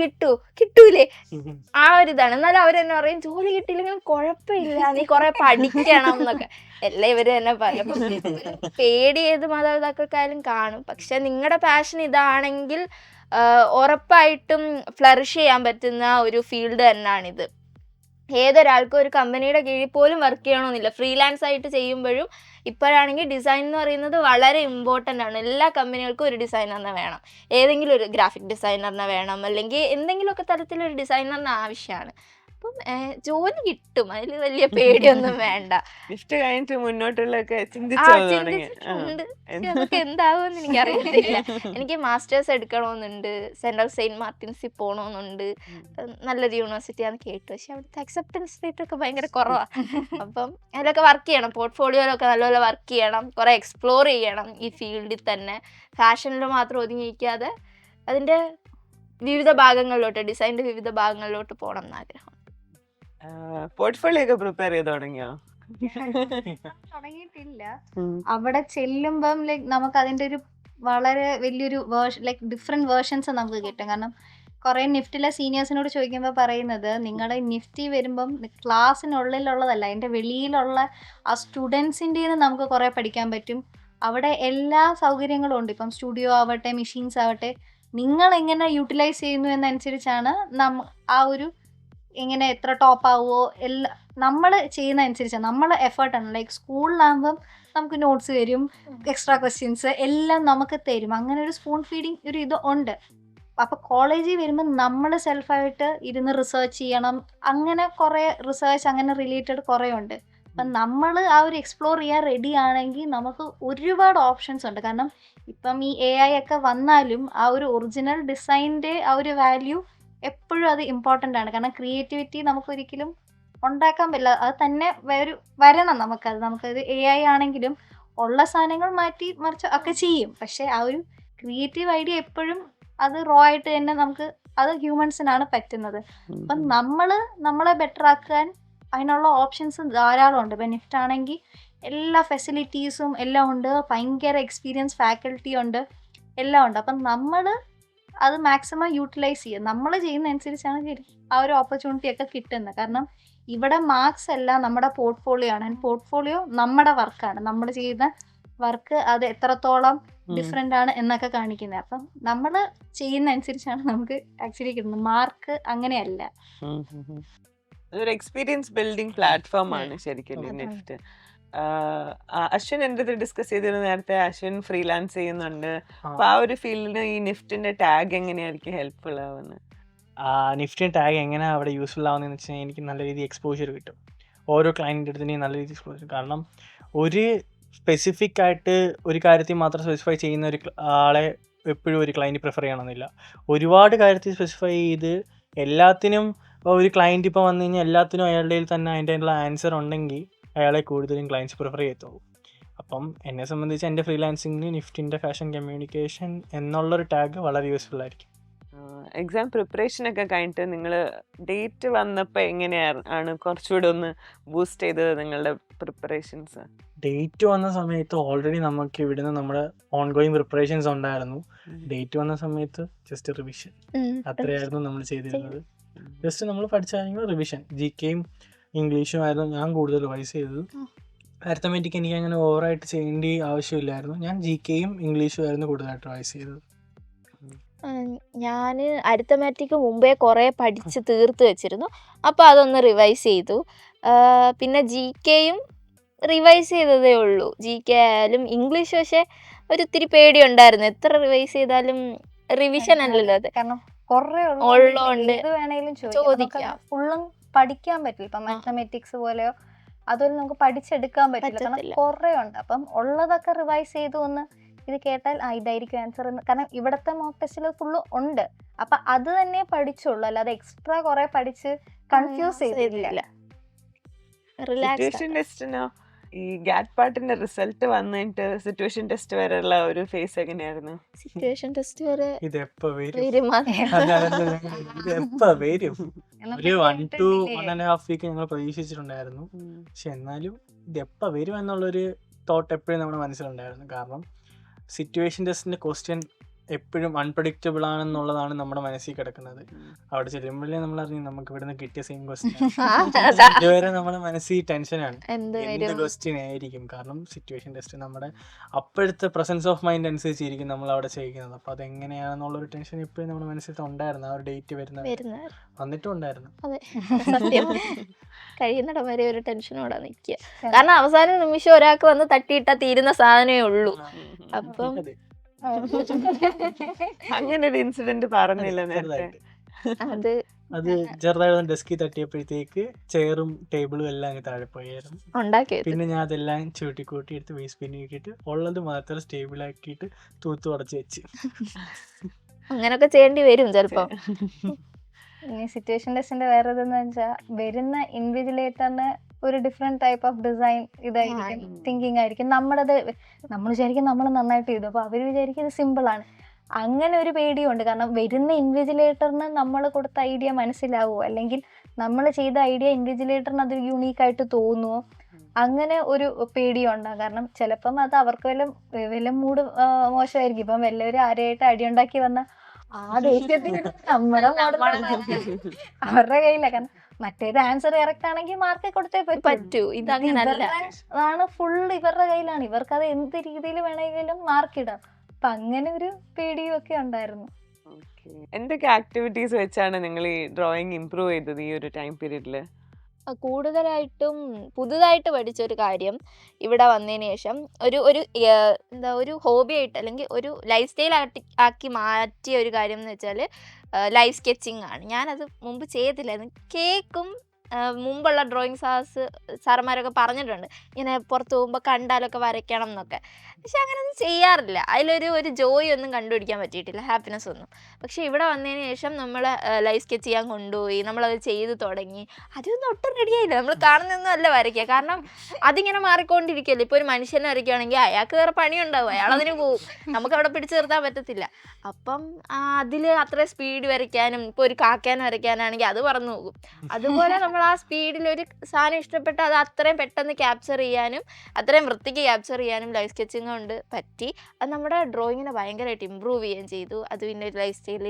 കിട്ടൂലേ, ആ ഒരു ഇതാണ്. എന്നാലും അവരെന്നെ പറയും ജോലി കിട്ടിയില്ലെങ്കിലും കുഴപ്പമില്ല, നീ കുറെ പഠിക്കണം എന്നൊക്കെ എല്ലാം ഇവര് തന്നെ പറയും. പേടി ഏത് മാതാപിതാക്കൾക്കായാലും കാണും. പക്ഷെ നിങ്ങളുടെ പാഷൻ ഇതാണെങ്കിൽ ഉറപ്പായിട്ടും ഫ്ലറിഷ് ചെയ്യാൻ പറ്റുന്ന ഒരു ഫീൽഡ് തന്നെയാണിത്. ഏതൊരാൾക്കും ഒരു കമ്പനിയുടെ കീഴിൽ പോലും വർക്ക് ചെയ്യണമെന്നില്ല. ഫ്രീലാൻസ് ആയിട്ട് ചെയ്യുമ്പോഴും ഇപ്പോഴാണെങ്കിൽ ഡിസൈൻ എന്ന് പറയുന്നത് വളരെ ഇമ്പോർട്ടൻ്റ് ആണ്. എല്ലാ കമ്പനികൾക്കും ഒരു ഡിസൈനറിനെ വേണം, ഏതെങ്കിലും ഒരു ഗ്രാഫിക് ഡിസൈനറിനെ വേണം, അല്ലെങ്കിൽ എന്തെങ്കിലുമൊക്കെ തരത്തിലൊരു ഡിസൈനറിന് ആവശ്യമാണ്. അപ്പം ജോലി കിട്ടും, അതിൽ വലിയ പേടിയൊന്നും വേണ്ട. ഗിഫ്റ്റ് കഴിഞ്ഞിട്ട് മുന്നോട്ടുള്ളൊക്കെ ചിന്തിച്ചിട്ടുണ്ട്. അതൊക്കെ എന്താകുമെന്ന് എനിക്കറിയത്തില്ല. എനിക്ക് മാസ്റ്റേഴ്സ് എടുക്കണമെന്നുണ്ട്, സെൻട്രൽ സെയിന്റ് മാർട്ടിൻസിൽ പോകണമെന്നുണ്ട്. നല്ലൊരു യൂണിവേഴ്സിറ്റിയാന്ന് കേട്ടു. പക്ഷെ അവിടുത്തെ അക്സെപ്റ്റൻസ് റേറ്റ് ഒക്കെ ഭയങ്കര കുറവാണ്. അപ്പം അതിലൊക്കെ വർക്ക് ചെയ്യണം, പോർട്ട്ഫോളിയോയിലൊക്കെ നല്ലപോലെ വർക്ക് ചെയ്യണം, കുറെ എക്സ്പ്ലോർ ചെയ്യണം ഈ ഫീൽഡിൽ തന്നെ. ഫാഷനിൽ മാത്രം ഒതുങ്ങിയിരിക്കാതെ അതിൻ്റെ വിവിധ ഭാഗങ്ങളിലോട്ട്, ഡിസൈൻ്റെ വിവിധ ഭാഗങ്ങളിലോട്ട് പോകണം എന്നാഗ്രഹം. പോർട്ട്ഫോളിയോ ഒക്കെ പ്രിപ്പയർ ചെയ്ത് തുടങ്ങിയോ? തുടങ്ങിയിട്ടില്ല. അവിടെ ചെല്ലുമ്പം ലൈക്ക് നമുക്ക് അതിന്റെ ഒരു വളരെ വലിയൊരു ലൈക്ക് ഡിഫറെന്റ് വേർഷൻസ് നമുക്ക് കിട്ടും. കാരണം കുറെ നിഫ്റ്റിലെ സീനിയേഴ്സിനോട് ചോദിക്കുമ്പോൾ പറയുന്നത് നിങ്ങളുടെ നിഫ്റ്റി വരുമ്പം ക്ലാസ്സിനുള്ളിലുള്ളതല്ല, അതിന്റെ വെളിയിലുള്ള ആ സ്റ്റുഡൻസിൻ്റെ നമുക്ക് കുറെ പഠിക്കാൻ പറ്റും. അവിടെ എല്ലാ സൗകര്യങ്ങളും ഉണ്ട്. ഇപ്പം സ്റ്റുഡിയോ ആവട്ടെ, മെഷീൻസ് ആവട്ടെ, നിങ്ങൾ എങ്ങനെ യൂട്ടിലൈസ് ചെയ്യുന്നു എന്നനുസരിച്ചാണ് ആ ഒരു എങ്ങനെ എത്ര ടോപ്പ് ആവുമോ എല്ലാം നമ്മൾ ചെയ്യുന്ന അനുസരിച്ചാണ്. നമ്മൾ എഫേർട്ടാണ്. ലൈക്ക് സ്കൂളിലാകുമ്പം നമുക്ക് നോട്ട്സ് തരും, എക്സ്ട്രാ ക്വസ്റ്റ്യൻസ് എല്ലാം നമുക്ക് തരും. അങ്ങനെ ഒരു സ്പൂൺ ഫീഡിങ് ഒരു ഇത് ഉണ്ട്. അപ്പോൾ കോളേജിൽ വരുമ്പോൾ നമ്മൾ സെൽഫായിട്ട് ഇരുന്ന് റിസർച്ച് ചെയ്യണം. അങ്ങനെ കുറേ റിസർച്ച് അങ്ങനെ റിലേറ്റഡ് കുറേ ഉണ്ട്. അപ്പം നമ്മൾ ആ ഒരു എക്സ്പ്ലോർ ചെയ്യാൻ റെഡി ആണെങ്കിൽ നമുക്ക് ഒരുപാട് ഓപ്ഷൻസ് ഉണ്ട്. കാരണം ഇപ്പം ഈ AI ഒക്കെ വന്നാലും ആ ഒരു ഒറിജിനൽ ഡിസൈൻ്റെ ആ ഒരു വാല്യൂ എപ്പോഴും അത് ഇമ്പോർട്ടൻ്റ് ആണ്. കാരണം ക്രിയേറ്റിവിറ്റി നമുക്കൊരിക്കലും ഉണ്ടാക്കാൻ പറ്റില്ല, അത് തന്നെ വരണം നമുക്കത് AI ആണെങ്കിലും ഉള്ള സാധനങ്ങൾ മാറ്റി മറിച്ച് ഒക്കെ ചെയ്യും. പക്ഷെ ആ ഒരു ക്രിയേറ്റീവ് ഐഡിയ എപ്പോഴും അത് റോ ആയിട്ട് തന്നെ അത് ഹ്യൂമൻസിനാണ് പറ്റുന്നത്. അപ്പം നമ്മളെ ബെറ്റർ ആക്കാൻ അതിനുള്ള ഓപ്ഷൻസ് ധാരാളം ഉണ്ട്. ഇപ്പം നിഫ്റ്റ് ആണെങ്കിൽ എല്ലാ ഫെസിലിറ്റീസും എല്ലാം ഉണ്ട്, ഭയങ്കര എക്സ്പീരിയൻസ് ഫാക്കൽറ്റി ഉണ്ട്, എല്ലാം ഉണ്ട്. അപ്പം നമ്മൾ അത് മാക്സിമം യൂട്ടിലൈസ് ചെയ്യുക. നമ്മൾ ചെയ്യുന്ന അനുസരിച്ചാണ് ആ ഒരു ഓപ്പർച്യൂണിറ്റി ഒക്കെ കിട്ടുന്നത്. കാരണം ഇവിടെ മാർക്സ് എല്ലാം നമ്മുടെ പോർട്ട്ഫോളിയോ ആണ്. പോർട്ട്ഫോളിയോ നമ്മുടെ വർക്കാണ്, നമ്മൾ ചെയ്യുന്ന വർക്ക് അത് എത്രത്തോളം ഡിഫറെൻ്റ് ആണ് എന്നൊക്കെ കാണിക്കുന്നത്. അപ്പം നമ്മൾ ചെയ്യുന്ന അനുസരിച്ചാണ് നമുക്ക് ആക്ച്വലി കിട്ടുന്നത്. മാർക്ക് അങ്ങനെയല്ല. അതൊരു എക്സ്പീരിയൻസ് ബിൽഡിംഗ് പ്ലാറ്റ്ഫോം ആണ് ശരിക്കും നിഫ്റ്റ്. അശ്വിൻ എൻ്റെ അടുത്ത് ഡിസ്കസ് ചെയ്തിരുന്ന നേരത്തെ അശ്വിൻ ഫ്രീലാൻസ് ചെയ്യുന്നുണ്ട്. അപ്പൊ ആ ഒരു ഫീൽഡിന് ഈ നിഫ്റ്റിന്റെ ടാഗ് എങ്ങനെയായിരിക്കും ഹെൽപ്ഫുൾ ആവുന്നത്? നിഫ്റ്റിൻ്റെ ടാഗ് എങ്ങനെ അവിടെ യൂസ്ഫുൾ ആവുന്നതെന്ന് വെച്ച് കഴിഞ്ഞാൽ എനിക്ക് നല്ല രീതിയിൽ എക്സ്പോഷർ കിട്ടും. ഓരോ ക്ലയൻറ്റിൻ്റെ അടുത്തിനും നല്ല രീതിയിൽ എക്സ്പോഷർ. കാരണം ഒരു സ്പെസിഫിക് ആയിട്ട് ഒരു കാര്യത്തിൽ മാത്രം സ്പെസിഫൈ ചെയ്യുന്ന ഒരു ആളെ എപ്പോഴും ഒരു ക്ലയൻറ്റ് പ്രിഫർ ചെയ്യണമെന്നില്ല. ഒരുപാട് കാര്യത്തിൽ സ്പെസിഫൈ ചെയ്ത് എല്ലാത്തിനും ഒരു ക്ലയൻറ്റ് ഇപ്പോൾ വന്നു കഴിഞ്ഞാൽ എല്ലാത്തിനും അയാളുടെ തന്നെ അതിൻ്റെ ആൻസർ ഉണ്ടെങ്കിൽ അയാളെ കൂടുതലും ക്ലയൻറ്റ്സ് പ്രിഫർ ചെയ്യത്തുള്ളൂ. അപ്പം എന്നെ സംബന്ധിച്ച് എൻ്റെ ഫ്രീലാൻസിങ്ങിന് നിഫ്റ്റിൻ്റെ ഫാഷൻ കമ്മ്യൂണിക്കേഷൻ എന്നുള്ളൊരു ടാഗ് വളരെ യൂസ്ഫുൾ ആയിരിക്കും. എക്സാം പ്രിപ്പറേഷൻ ഒക്കെ കഴിഞ്ഞിട്ട് നിങ്ങൾ ഡേറ്റ് വന്നപ്പോൾ എങ്ങനെയാണ് കുറച്ചുകൂടെ ഒന്ന് ബൂസ്റ്റ് ചെയ്തത് നിങ്ങളുടെ പ്രിപ്പറേഷൻസ്? ഡേറ്റ് വന്ന സമയത്ത് ഓൾറെഡി നമുക്ക് ഇവിടുന്ന് നമ്മുടെ ഓൺഗോയിങ് പ്രിപ്പറേഷൻസ് ഉണ്ടായിരുന്നു. ഡേറ്റ് വന്ന സമയത്ത് ജസ്റ്റ് റിവിഷൻ അത്രയായിരുന്നു നമ്മൾ ചെയ്തിരുന്നത്. ജസ്റ്റ് നമ്മൾ പഠിച്ച കാര്യങ്ങൾ റിവിഷൻ, GKയും ഇംഗ്ലീഷും ആയിരുന്നു ഞാൻ കൂടുതൽ റിവൈസ് ചെയ്തത്. അരിത്തമെറ്റിക് എനിക്ക് അങ്ങനെ ഓവറായിട്ട് ചെയ്യേണ്ട ആവശ്യമില്ലായിരുന്നു. ഞാൻ GKയും ഇംഗ്ലീഷും ആയിരുന്നു കൂടുതലായിട്ട് റിവൈസ് ചെയ്തത്. ഞാൻ അരിത്തമാറ്റിക് മുമ്പേ കുറേ പഠിച്ച് തീർത്ത് വെച്ചിരുന്നു, അപ്പോൾ അതൊന്ന് റിവൈസ് ചെയ്തു. പിന്നെ GKയും റിവൈസ് ചെയ്തതേ ഉള്ളൂ. GK ആയാലും ഇംഗ്ലീഷ് പക്ഷേ ഒരു ഇത്തിരി പേടിയുണ്ടായിരുന്നു, എത്ര റിവൈസ് ചെയ്താലും റിവിഷൻ അല്ലല്ലോ അത്. കാരണം കുറെ ഉള്ളോണ്ട് ഏത് വേണേലും ചോദിക്കാം. ഫുള്ളും പഠിക്കാൻ പറ്റില്ല. ഇപ്പൊ മാത്തമെറ്റിക്സ് പോലെയോ അതുപോലെ നമുക്ക് പഠിച്ചെടുക്കാൻ പറ്റില്ല, കാരണം പറ്റത്തില്ല. കുറെ ഉണ്ട്. അപ്പം ഉള്ളതൊക്കെ റിവൈസ് ചെയ്തു ഒന്ന് ഇത് കേട്ടാൽ ഇതായിരിക്കും ആൻസർ എന്ന്. കാരണം ഇവിടത്തെ മോക്ക് ടെസ്റ്റിൽ ഫുള്ള് ഉണ്ട്, അപ്പൊ അത് തന്നെ പഠിച്ചുള്ളൂ, അല്ലാതെ എക്സ്ട്രാ കുറെ പഠിച്ച് കൺഫ്യൂസ് ചെയ്തില്ല. സിറ്റുവേഷൻ ടെസ്റ്റിനോ ഈ ഗാറ്റ് പാർട്ടിന്റെ റിസൾട്ട് വന്നിട്ട് സിറ്റുവേഷൻ ടെസ്റ്റ് വരെയുള്ള ഒരു ഫേസ് എങ്ങനെയായിരുന്നു? സിറ്റുവേഷൻ ടെസ്റ്റ് വരെ ഇതെപ്പോ വരും ഇതെപ്പോ വരും ഒരു 1 to 1.5 വീക്ക് ഞങ്ങൾ പ്രതീക്ഷിച്ചിട്ടുണ്ടായിരുന്നു. പക്ഷെ എന്നാലും ഇതെപ്പോ വരും എന്നുള്ളൊരു തോട്ട് എപ്പോഴും നമ്മുടെ മനസ്സിലുണ്ടായിരുന്നു. കാരണം സിറ്റുവേഷൻ ടെസ്റ്റിന്റെ ക്വസ്റ്റ്യൻ എപ്പോഴും അൺപ്രഡിക്റ്റബിൾ ആണെന്നുള്ളതാണ് നമ്മുടെ മനസ്സിൽ കിടക്കുന്നത്. അവിടെ ചെല്ലുമ്പോഴേ നമ്മൾ അറിഞ്ഞു നമുക്ക് ഇവിടുന്ന് കിട്ടിയ സെയിം ക്വസ്റ്റ്യൻ. ഇതുവരെ നമ്മുടെ മനസ്സിൽ ടെൻഷനാണ് എന്ത് ക്വസ്റ്റ്യൻ ആയിരിക്കും. കാരണം സിറ്റുവേഷൻ ടെസ്റ്റ് നമ്മുടെ അപ്പോഴത്തെ പ്രസൻസ് ഓഫ് മൈൻഡ് അനുസരിച്ചിരിക്കും നമ്മൾ അവിടെ ചെയ്യിക്കുന്നത്. അപ്പൊ അതെങ്ങനെയാണെന്നുള്ളൊരു ടെൻഷൻ എപ്പോഴും നമ്മുടെ മനസ്സിൽ ഉണ്ടായിരുന്നു. ആ ഒരു ഡേറ്റ് വരുന്നത് വന്നിട്ടും ഉണ്ടായിരുന്നു. അതെ, സത്യം. കഴിയുന്നിടം വരെ ഒരു ടെൻഷനോടെ നിൽക്കുക. കാരണം അവസാന നിമിഷം ഒരാൾക്ക് വന്ന് തട്ടിയിട്ടാ തീരുന്ന സാധനമേ ഉള്ളൂ. അപ്പം അങ്ങനെ ഒരു ഇൻസിഡന്റ് പറഞ്ഞില്ല നേരത്തെ? അത് അത് ചെറുതായിട്ട് ഡെസ്കിൽ തട്ടിയപ്പോഴത്തേക്ക് ചെയറും ടേബിളും എല്ലാം അങ്ങ് താഴെ പോയായിരുന്നു. ഉണ്ടാക്കിയത് പിന്നെ ഞാൻ അതെല്ലാം ചൂട്ടിക്കൂട്ടി എടുത്ത് വേസ്റ്റ് ബിന്നിൽ ഇട്ടിട്ട് ഉള്ളത് മാത്രം സ്റ്റേബിൾ ആക്കിയിട്ട് തൂത്ത് ഉടച്ച് വെച്ച്. അങ്ങനൊക്കെ ചെയ്യേണ്ടി വരും ചിലപ്പോ. ഇനി സിറ്റുവേഷൻ ടെസ്റ്റിന്റെ വേറെ ഇതെന്ന് വെച്ചാൽ വരുന്ന ഇൻവിജിലേറ്ററിന് ഒരു ഡിഫറെന്റ് ടൈപ്പ് ഓഫ് ഡിസൈൻ ഇതായിരിക്കും, തിങ്കിങ് ആയിരിക്കും. നമ്മൾ വിചാരിക്കും നമ്മൾ നന്നായിട്ട് ചെയ്തു, അപ്പൊ അവര് വിചാരിക്കും ഇത് സിമ്പിൾ ആണ്. അങ്ങനെ ഒരു പേടിയുണ്ട്. കാരണം വരുന്ന ഇൻവിജിലേറ്ററിന് നമ്മൾ കൊടുത്ത ഐഡിയ മനസ്സിലാവുമോ, അല്ലെങ്കിൽ നമ്മൾ ചെയ്ത ഐഡിയ ഇൻവിജിലേറ്ററിന് അത് യൂണീക്കായിട്ട് തോന്നുമോ, അങ്ങനെ ഒരു പേടിയുണ്ടാകും. കാരണം ചിലപ്പം അത് അവർക്ക് വല്ല മൂഡ് മോശമായിരിക്കും. ഇപ്പം വല്ലവരും ആരെയായിട്ട് അടിയുണ്ടാക്കി വന്ന ആ ദേഷ്യത്തിന് നമ്മുടെ അവരുടെ കയ്യില. കാരണം മറ്റേത് ആൻസർ കറക്റ്റ് ആണെങ്കിൽ മാർക്ക് കൊടുത്തേ പറ്റൂ. ഇതങ്ങനല്ല, അതാണ് ഫുൾ ഇവരുടെ കയ്യിലാണ്. ഇവർക്ക് അത് എന്ത് രീതിയിൽ വേണമെങ്കിലും മാർക്ക് ഇടാം. അപ്പൊ അങ്ങനെ ഒരു പേടിയും ഒക്കെ ഉണ്ടായിരുന്നു. എന്തൊക്കെ ആക്ടിവിറ്റീസ് വെച്ചാണ് നിങ്ങൾ ഈ ഡ്രോയിങ് ഇംപ്രൂവ് ചെയ്തത് ഈ ഒരു ടൈം പീരീഡില്? കൂടുതലായിട്ടും പുതുതായിട്ട് പഠിച്ചൊരു കാര്യം ഇവിടെ വന്നതിന് ശേഷം ഒരു ഹോബി ആയിട്ട് അല്ലെങ്കിൽ ഒരു ലൈഫ് സ്റ്റൈൽ ആക്കി മാറ്റിയ ഒരു കാര്യം എന്ന് വെച്ചാൽ ലൈവ് സ്കെച്ചിങ് ആണ്. ഞാനത് മുമ്പ് ചെയ്യത്തില്ലായിരുന്നു. കേക്കും മുമ്പുള്ള ഡ്രോയിങ് സാറന്മാരൊക്കെ പറഞ്ഞിട്ടുണ്ട് ഇങ്ങനെ പുറത്ത് പോകുമ്പോൾ കണ്ടാലൊക്കെ വരയ്ക്കണം എന്നൊക്കെ. പക്ഷെ അങ്ങനെയൊന്നും ചെയ്യാറില്ല. അതിലൊരു ജോയ് ഒന്നും കണ്ടുപിടിക്കാൻ പറ്റിയിട്ടില്ല, ഹാപ്പിനെസ് ഒന്നും. പക്ഷെ ഇവിടെ വന്നതിന് ശേഷം നമ്മൾ ലൈവ് സ്കെച്ച് ചെയ്യാൻ കൊണ്ടുപോയി, നമ്മളത് ചെയ്ത് തുടങ്ങി. അതൊന്നും ഒട്ടും റെഡിയായില്ല. നമ്മൾ കാണുന്നൊന്നും അല്ല വരയ്ക്കുക. കാരണം അതിങ്ങനെ മാറിക്കൊണ്ടിരിക്കുകയല്ലേ. ഇപ്പോൾ ഒരു മനുഷ്യനെ വരയ്ക്കുകയാണെങ്കിൽ അയാൾക്ക് വേറെ പണിയുണ്ടാവും, അയാളതിന് പോവും, നമുക്ക് അവിടെ പിടിച്ചു നിർത്താൻ പറ്റത്തില്ല. അപ്പം അതിൽ അത്ര സ്പീഡ് വരയ്ക്കാനും, ഇപ്പോൾ ഒരു കാക്കേനെ വരയ്ക്കാനാണെങ്കിൽ അത് പറന്നു പോകും. അതുപോലെ നമ്മൾ ആ സ്പീഡിൽ ഒരു സാധനം ഇഷ്ടപ്പെട്ട് അത് അത്രയും പെട്ടെന്ന് ക്യാപ്ചർ ചെയ്യാനും അത്രയും വൃത്തിക്ക് ക്യാപ്ചർ ചെയ്യാനും ലൈവ് സ്കെച്ചിങ് കൊണ്ട് പറ്റി. അത് നമ്മുടെ ഡ്രോയിങ്ങിനെ ഭയങ്കരമായിട്ട് ഇമ്പ്രൂവ് ചെയ്യുകയും ചെയ്തു. അത് പിന്നെ ഒരു ലൈഫ് സ്റ്റൈൽ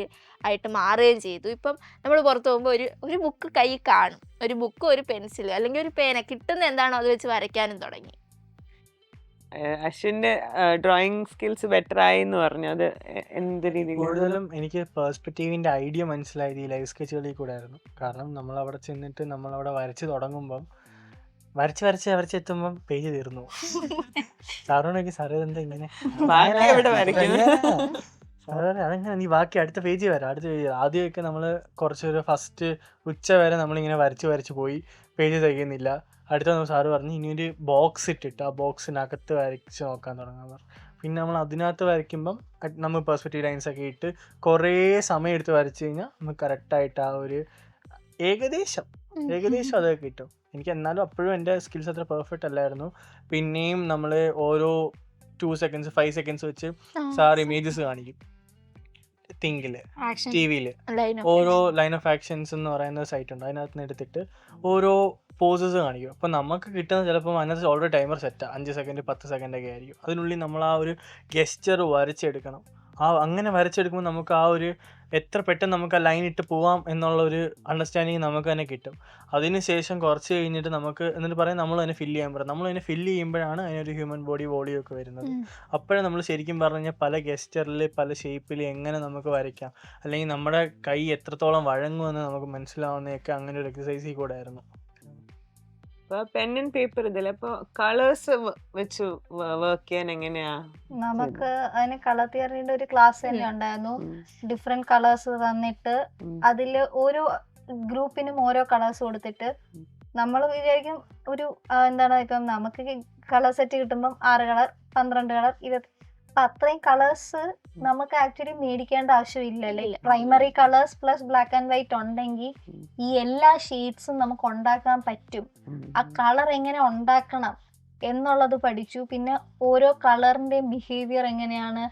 ആയിട്ട് മാറുകയും ചെയ്തു. ഇപ്പം നമ്മൾ പുറത്ത് പോകുമ്പോൾ ഒരു ബുക്ക് കൈ കാണും, ഒരു ബുക്ക്, ഒരു പെൻസിൽ അല്ലെങ്കിൽ ഒരു പേന, കിട്ടുന്ന എന്താണോ അത് വെച്ച് വരയ്ക്കാനും തുടങ്ങി. അശ്വിന്റെ ഡ്രോയിങ് സ്കിൽസ് ബെറ്റർ ആയി എന്ന് പറഞ്ഞു. അത് എന്ത് രീതിയിൽ? കൂടുതലും എനിക്ക് പെർസ്പെക്റ്റീവിന്റെ ഐഡിയ മനസ്സിലായത് ഈ ലൈവ് സ്കെച്ചുകളിൽ കൂടെ ആയിരുന്നു. കാരണം നമ്മൾ അവിടെ ചെന്നിട്ട് നമ്മൾ അവിടെ വരച്ച് തുടങ്ങുമ്പം വരച്ചെത്തുമ്പം പേജ് തീർന്നു. സാറിനോട് സാറ് എന്താ ഇങ്ങനെ അതെങ്ങനെ നീ ബാക്കി അടുത്ത പേജ് വരാം. ആദ്യമൊക്കെ നമ്മൾ കുറച്ചൊരു ഫസ്റ്റ് ഉച്ച വരെ നമ്മളിങ്ങനെ വരച്ച് പോയി, പേജ് തികയുന്നില്ല. അടുത്ത ദിവസം സാറ് പറഞ്ഞു ഇനിയൊരു ബോക്സ് ഇട്ടിട്ട് ആ ബോക്സിനകത്ത് വരച്ച് നോക്കാൻ തുടങ്ങാൻ പറഞ്ഞു. പിന്നെ നമ്മൾ അതിനകത്ത് വരയ്ക്കുമ്പം നമ്മൾ പെർസ്പെക്റ്റീവ് ലൈൻസ് ഒക്കെ ഇട്ട് കുറേ സമയം എടുത്ത് വരച്ച് കഴിഞ്ഞാൽ നമുക്ക് കറക്റ്റായിട്ട് ആ ഒരു ഏകദേശം അതൊക്കെ കിട്ടും. എനിക്ക് എന്നാലും അപ്പോഴും എൻ്റെ സ്കിൽസ് അത്ര പെർഫെക്റ്റ് അല്ലായിരുന്നു. പിന്നെയും നമ്മൾ ഓരോ 2 seconds 5 seconds വെച്ച് സാർ ഇമേജസ് കാണിക്കും. തിങ്കില് Action. ടിവിയില് Line of ഓരോ action. ലൈൻ ഓഫ് ആക്ഷൻസ് എന്ന് പറയുന്ന സൈറ്റ് ഉണ്ട്. അതിനകത്ത് നിന്ന് എടുത്തിട്ട് ഓരോ പോസസ് കാണിക്കും. അപ്പം നമുക്ക് കിട്ടുന്ന ചിലപ്പോൾ അതിനകത്ത് ഓൾറെഡി ടൈമർ സെറ്റാണ്, 5 സെക്കൻഡ് 10 സെക്കൻഡ് ഒക്കെ ആയിരിക്കും. അതിനുള്ളിൽ നമ്മൾ ആ ഒരു ഗെസ്ചർ വരച്ചെടുക്കണം. അങ്ങനെ വരച്ചെടുക്കുമ്പോൾ നമുക്ക് ആ ഒരു എത്ര പെട്ടെന്ന് നമുക്ക് ആ ലൈൻ ഇട്ട് പോവാം എന്നുള്ള ഒരു അണ്ടർസ്റ്റാൻഡിങ് നമുക്ക് തന്നെ കിട്ടും. അതിനുശേഷം കുറച്ച് കഴിഞ്ഞിട്ട് നമുക്ക് എന്നിട്ട് പറയാം നമ്മൾ തന്നെ ഫില്ല് ചെയ്യാൻ പറയും. നമ്മൾ തന്നെ ഫില്ല് ചെയ്യുമ്പോഴാണ് അതിനൊരു ഹ്യൂമൻ ബോഡി വോളിയം ഒക്കെ വരുന്നത്. അപ്പോഴേ നമ്മൾ ശരിക്കും പറഞ്ഞാൽ പല ഗെസ്റ്ററിൽ പല ഷേപ്പിൽ എങ്ങനെ നമുക്ക് വരയ്ക്കാം, അല്ലെങ്കിൽ നമ്മുടെ കൈ എത്രത്തോളം വഴങ്ങുമെന്ന് നമുക്ക് മനസ്സിലാവുന്നതൊക്കെ അങ്ങനെ ഒരു എക്സസൈസിൽ കൂടെ ആയിരുന്നു. പെൻ ആൻഡ് പേപ്പർ ഇതില് അപ്പൊ കളേഴ്സ് വെച്ച് വർക്ക് ചെയ്യാൻ എങ്ങനെയാ? നമുക്ക് അതിന് കളർ തിയറിയുടെ ഒരു ക്ലാസ് തന്നെ ഉണ്ടായിരുന്നു. ഡിഫറെന്റ് കളേഴ്സ് തന്നിട്ട് അതില് ഓരോ ഗ്രൂപ്പിനും ഓരോ കളേഴ്സ് കൊടുത്തിട്ട് നമ്മൾ വിചാരിക്കും ഒരു എന്താണ് ഇപ്പം നമുക്ക് കളർ സെറ്റ് കിട്ടുമ്പം 6 കളർ 12 കളർ 20, അപ്പൊ അത്രയും കളേഴ്സ് നമുക്ക് ആക്ച്വലി മേടിക്കേണ്ട ആവശ്യമില്ലല്ലേ. Primary colours plus black and white ഉണ്ടെങ്കിൽ ഈ എല്ലാ ഷെയ്ഡ്സും നമുക്ക് ഉണ്ടാക്കാൻ പറ്റും. ആ കളർ എങ്ങനെ ഉണ്ടാക്കണം എന്നുള്ളത് പഠിച്ചു. പിന്നെ ഓരോ കളറിന്റെ ബിഹേവിയർ എങ്ങനെയാണ്,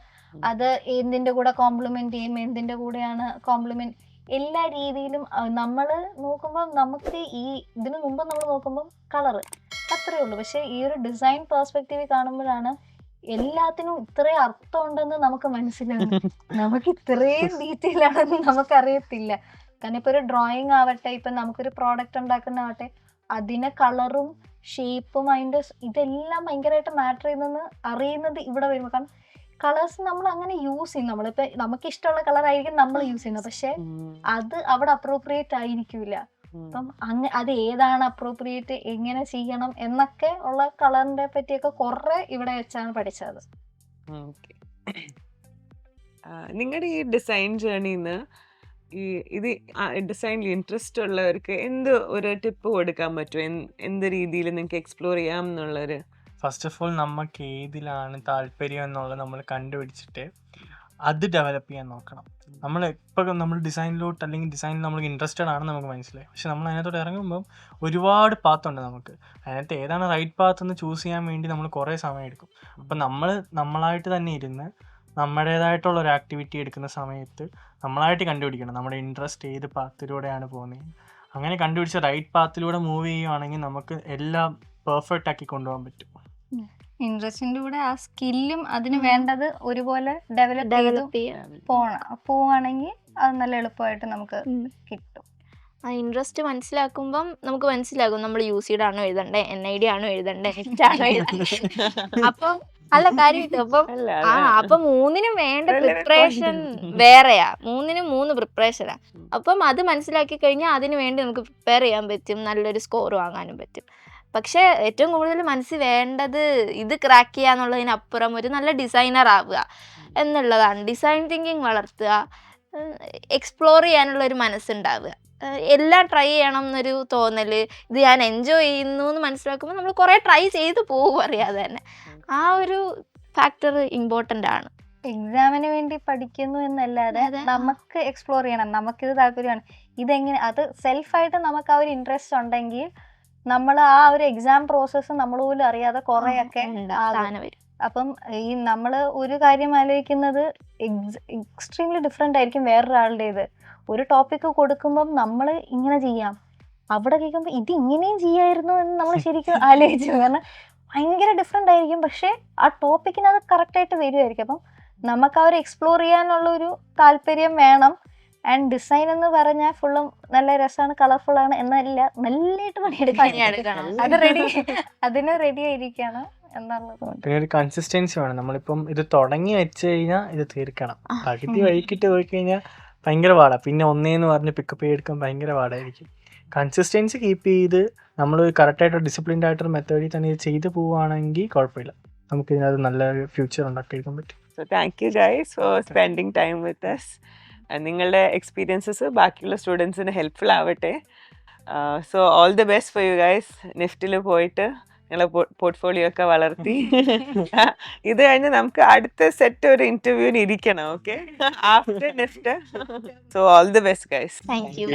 അത് എന്തിന്റെ കൂടെ കോംപ്ലിമെന്റ് ചെയ്യും, എന്തിന്റെ കൂടെയാണ് കോംപ്ലിമെന്റ്, എല്ലാ രീതിയിലും നമ്മൾ നോക്കുമ്പോൾ നമുക്ക് ഇതിനു മുമ്പ് നമ്മൾ നോക്കുമ്പോൾ കളറ് അത്രേ ഉള്ളൂ. പക്ഷെ ഈ ഒരു ഡിസൈൻ പെർസ്പെക്റ്റീവ് കാണുമ്പോഴാണ് എല്ലാത്തിനും ഇത്രയും അർത്ഥം ഉണ്ടെന്ന് നമുക്ക് മനസ്സിലാവും. നമുക്ക് ഇത്രയും ഡീറ്റെയിൽ ആണെന്ന് നമുക്കറിയത്തില്ല. കാരണം ഇപ്പൊ ഒരു ഡ്രോയിങ് ആവട്ടെ, ഇപ്പൊ നമുക്കൊരു പ്രോഡക്റ്റ് ഉണ്ടാക്കുന്നതാവട്ടെ, അതിനെ കളറും ഷേപ്പും അതിന്റെ ഇതെല്ലാം ഭയങ്കരമായിട്ട് മാറ്റർ ചെയ്യുന്നെന്ന് അറിയുന്നത് ഇവിടെ വരുമ്പോൾ. കാരണം കളേഴ്സ് നമ്മൾ അങ്ങനെ യൂസ് ചെയ്യും, നമ്മളിപ്പോ നമുക്ക് ഇഷ്ടമുള്ള കളർ ആയിരിക്കും നമ്മൾ യൂസ് ചെയ്യുന്നത്, പക്ഷെ അത് അവിടെ അപ്രോപ്രിയേറ്റ് ആയിരിക്കൂല. അപ്പം അത് ഏതാണ് അപ്രോപ്രിയേറ്റ്, എങ്ങനെ ചെയ്യണം എന്നൊക്കെ ഉള്ള കളറിനെ പറ്റിയൊക്കെ കുറെ ഇവിടെ വെച്ചാണ് പഠിച്ചത്. നിങ്ങളുടെ ഈ ഡിസൈൻ ജേർണിന്ന് ഇത് ഡിസൈനിൽ ഇൻട്രസ്റ്റ് ഉള്ളവർക്ക് എന്ത് ഒരു ടിപ്പ് കൊടുക്കാൻ പറ്റും? എന്ത് രീതിയിൽ നിങ്ങൾക്ക് എക്സ്പ്ലോർ ചെയ്യാം എന്നുള്ളൊരു? ഫസ്റ്റ് ഓഫ് ഓൾ നമുക്ക് ഏതിലാണ് താല്പര്യം എന്നുള്ളത് നമ്മൾ കണ്ടുപിടിച്ചിട്ട് അത് ഡെവലപ്പ് ചെയ്യാൻ നോക്കണം. നമ്മൾ ഡിസൈനിലോട്ട് അല്ലെങ്കിൽ ഡിസൈനിൽ നമ്മൾ ഇൻട്രസ്റ്റഡ് ആണെന്ന് നമുക്ക് മനസ്സിലായി. പക്ഷെ നമ്മൾ അതിനകത്തോട്ട് ഇറങ്ങുമ്പം ഒരുപാട് പാത്തുണ്ട്. നമുക്ക് അതിനകത്ത് ഏതാണ് റൈറ്റ് പാത്ത് എന്ന് ചൂസ് ചെയ്യാൻ വേണ്ടി നമ്മൾ കുറേ സമയം എടുക്കും. അപ്പം നമ്മളായിട്ട് തന്നെ ഇരുന്ന് നമ്മുടേതായിട്ടുള്ള ഒരു ആക്ടിവിറ്റി എടുക്കുന്ന സമയത്ത് നമ്മളായിട്ട് കണ്ടുപിടിക്കണം നമ്മുടെ ഇൻട്രസ്റ്റ് ഏത് പാത്തിലൂടെയാണ് പോകുന്നത്. അങ്ങനെ കണ്ടുപിടിച്ച റൈറ്റ് പാത്തിലൂടെ മൂവ് ചെയ്യുകയാണെങ്കിൽ നമുക്ക് എല്ലാം പെർഫെക്റ്റ് ആക്കി കൊണ്ടുപോകാൻ പറ്റും. ഇൻട്രസ്റ്റിന്റെ കൂടെ ആ സ്കില്ലും അതിന് വേണ്ടത് ഒരുപോലെ ഡെവലപ്പ് പോവാണെങ്കിൽ അത് നല്ല എളുപ്പമായിട്ട് നമുക്ക് കിട്ടും. ആ ഇൻട്രസ്റ്റ് മനസ്സിലാക്കുമ്പം നമുക്ക് മനസ്സിലാകും നമ്മൾ UCD ആണോ എഴുതണ്ടേ, NID ആണോ എഴുതണ്ടേ, NET ആണോ എഴുതണ്ടേ. അപ്പം അല്ല കാര്യമായിട്ട് അപ്പം 3നും വേണ്ട പ്രിപ്പറേഷൻ വേറെയാ, 3നും 3 പ്രിപ്പറേഷനാ. അപ്പം അത് മനസ്സിലാക്കി കഴിഞ്ഞാൽ അതിന് വേണ്ടി നമുക്ക് പ്രിപ്പയർ ചെയ്യാൻ പറ്റും, നല്ലൊരു സ്കോർ വാങ്ങാനും പറ്റും. പക്ഷെ ഏറ്റവും കൂടുതൽ മനസ്സിൽ വേണ്ടത് ഇത് ക്രാക്ക് ചെയ്യാന്നുള്ളതിനപ്പുറം ഒരു നല്ല ഡിസൈനർ ആവുക എന്നുള്ളതാണ്. ഡിസൈൻ തിങ്കിങ് വളർത്തുക, എക്സ്പ്ലോർ ചെയ്യാനുള്ള ഒരു മനസ്സുണ്ടാവുക, എല്ലാം ട്രൈ ചെയ്യണം എന്നൊരു തോന്നല്, ഇത് ഞാൻ എൻജോയ് ചെയ്യുന്നു എന്ന് മനസ്സിലാക്കുമ്പോൾ നമ്മൾ കുറേ ട്രൈ ചെയ്ത് പോകും അറിയാതെ തന്നെ. ആ ഒരു ഫാക്ടർ ഇമ്പോർട്ടൻ്റ് ആണ്. എക്സാമിന് വേണ്ടി പഠിക്കുന്നു എന്നല്ലാതെ നമുക്ക് എക്സ്പ്ലോർ ചെയ്യണം, നമുക്കിത് താല്പര്യമാണ്, ഇതെങ്ങനെ, അത് സെൽഫായിട്ട് നമുക്ക് ആ ഒരു ഇൻട്രസ്റ്റ് ഉണ്ടെങ്കിൽ നമ്മൾ ആ ഒരു എക്സാം പ്രോസസ്സ് നമ്മൾ പോലും അറിയാതെ കുറേയൊക്കെ വരും. അപ്പം ഈ നമ്മൾ ഒരു കാര്യം ആലോചിക്കുന്നത് എക്സ്ട്രീംലി ഡിഫറെൻ്റ് ആയിരിക്കും വേറൊരാളുടേത്. ഒരു ടോപ്പിക്ക് കൊടുക്കുമ്പം നമ്മൾ ഇങ്ങനെ ചെയ്യാം, അവിടെ കേൾക്കുമ്പോൾ ഇത് ഇങ്ങനെയും ചെയ്യായിരുന്നു എന്ന് നമ്മൾ ശരിക്കും ആലോചിച്ചു. കാരണം ഭയങ്കര ഡിഫറെൻ്റ് ആയിരിക്കും, പക്ഷേ ആ ടോപ്പിക്കിന് അത് കറക്റ്റായിട്ട് വരുമായിരിക്കും. അപ്പം നമുക്ക് ആ ഒരു എക്സ്പ്ലോർ ചെയ്യാനുള്ള ഒരു താല്പര്യം വേണം. ആൻഡ് ഡിസൈൻ എന്ന് പറഞ്ഞാൽ ഫുള്ളും നല്ല രസമാണ്, കളർഫുൾ ആണ് എന്നല്ല, നല്ലതായിട്ട് പണിയെടുക്കണം. അതിന് റെഡി ആയിരിക്കണം എന്നുള്ളത്. പിന്നെ ഒരു കൺസിസ്റ്റൻസി വേണം. നമ്മളിപ്പം ഇത് തുടങ്ങി വെച്ച് കഴിഞ്ഞാൽ ഇത് തീർക്കണം. പകുതി വഴിക്കിട്ട് പോയി കഴിഞ്ഞാൽ ഭയങ്കര പാടാണ്. പിന്നെ ഒന്നേന്ന് പറഞ്ഞ് പിക്കപ്പ് ചെയ്തെടുക്കാൻ ഭയങ്കര പാടായിരിക്കും. കൺസിസ്റ്റൻസി കീപ്പ് ചെയ്ത് നമ്മൾ കറക്റ്റായിട്ട് ഡിസിപ്ലിൻഡ് ആയിട്ടൊരു മെത്തേഡിൽ തന്നെ ഇത് ചെയ്ത് പോവുകയാണെങ്കിൽ കുഴപ്പമില്ല, നമുക്ക് ഇതിനകത്ത് നല്ലൊരു ഫ്യൂച്ചർ ഉണ്ടാക്കിയെടുക്കാൻ പറ്റും. So thank you guys for spending time with us. നിങ്ങളുടെ എക്സ്പീരിയൻസസ് ബാക്കിയുള്ള സ്റ്റുഡൻസിന് ഹെൽപ്ഫുൾ ആവട്ടെ. So all the best for you guys. നിഫ്റ്റിൽ പോയിട്ട് നിങ്ങളെ പോർട്ട്ഫോളിയോ ഒക്കെ വളർത്തി. ഇത് കഴിഞ്ഞ് നമുക്ക് അടുത്ത സെറ്റ് ഒരു ഇന്റർവ്യൂവിന് ഇരിക്കണം. Okay, after NEFT. So all the best guys. Thank you.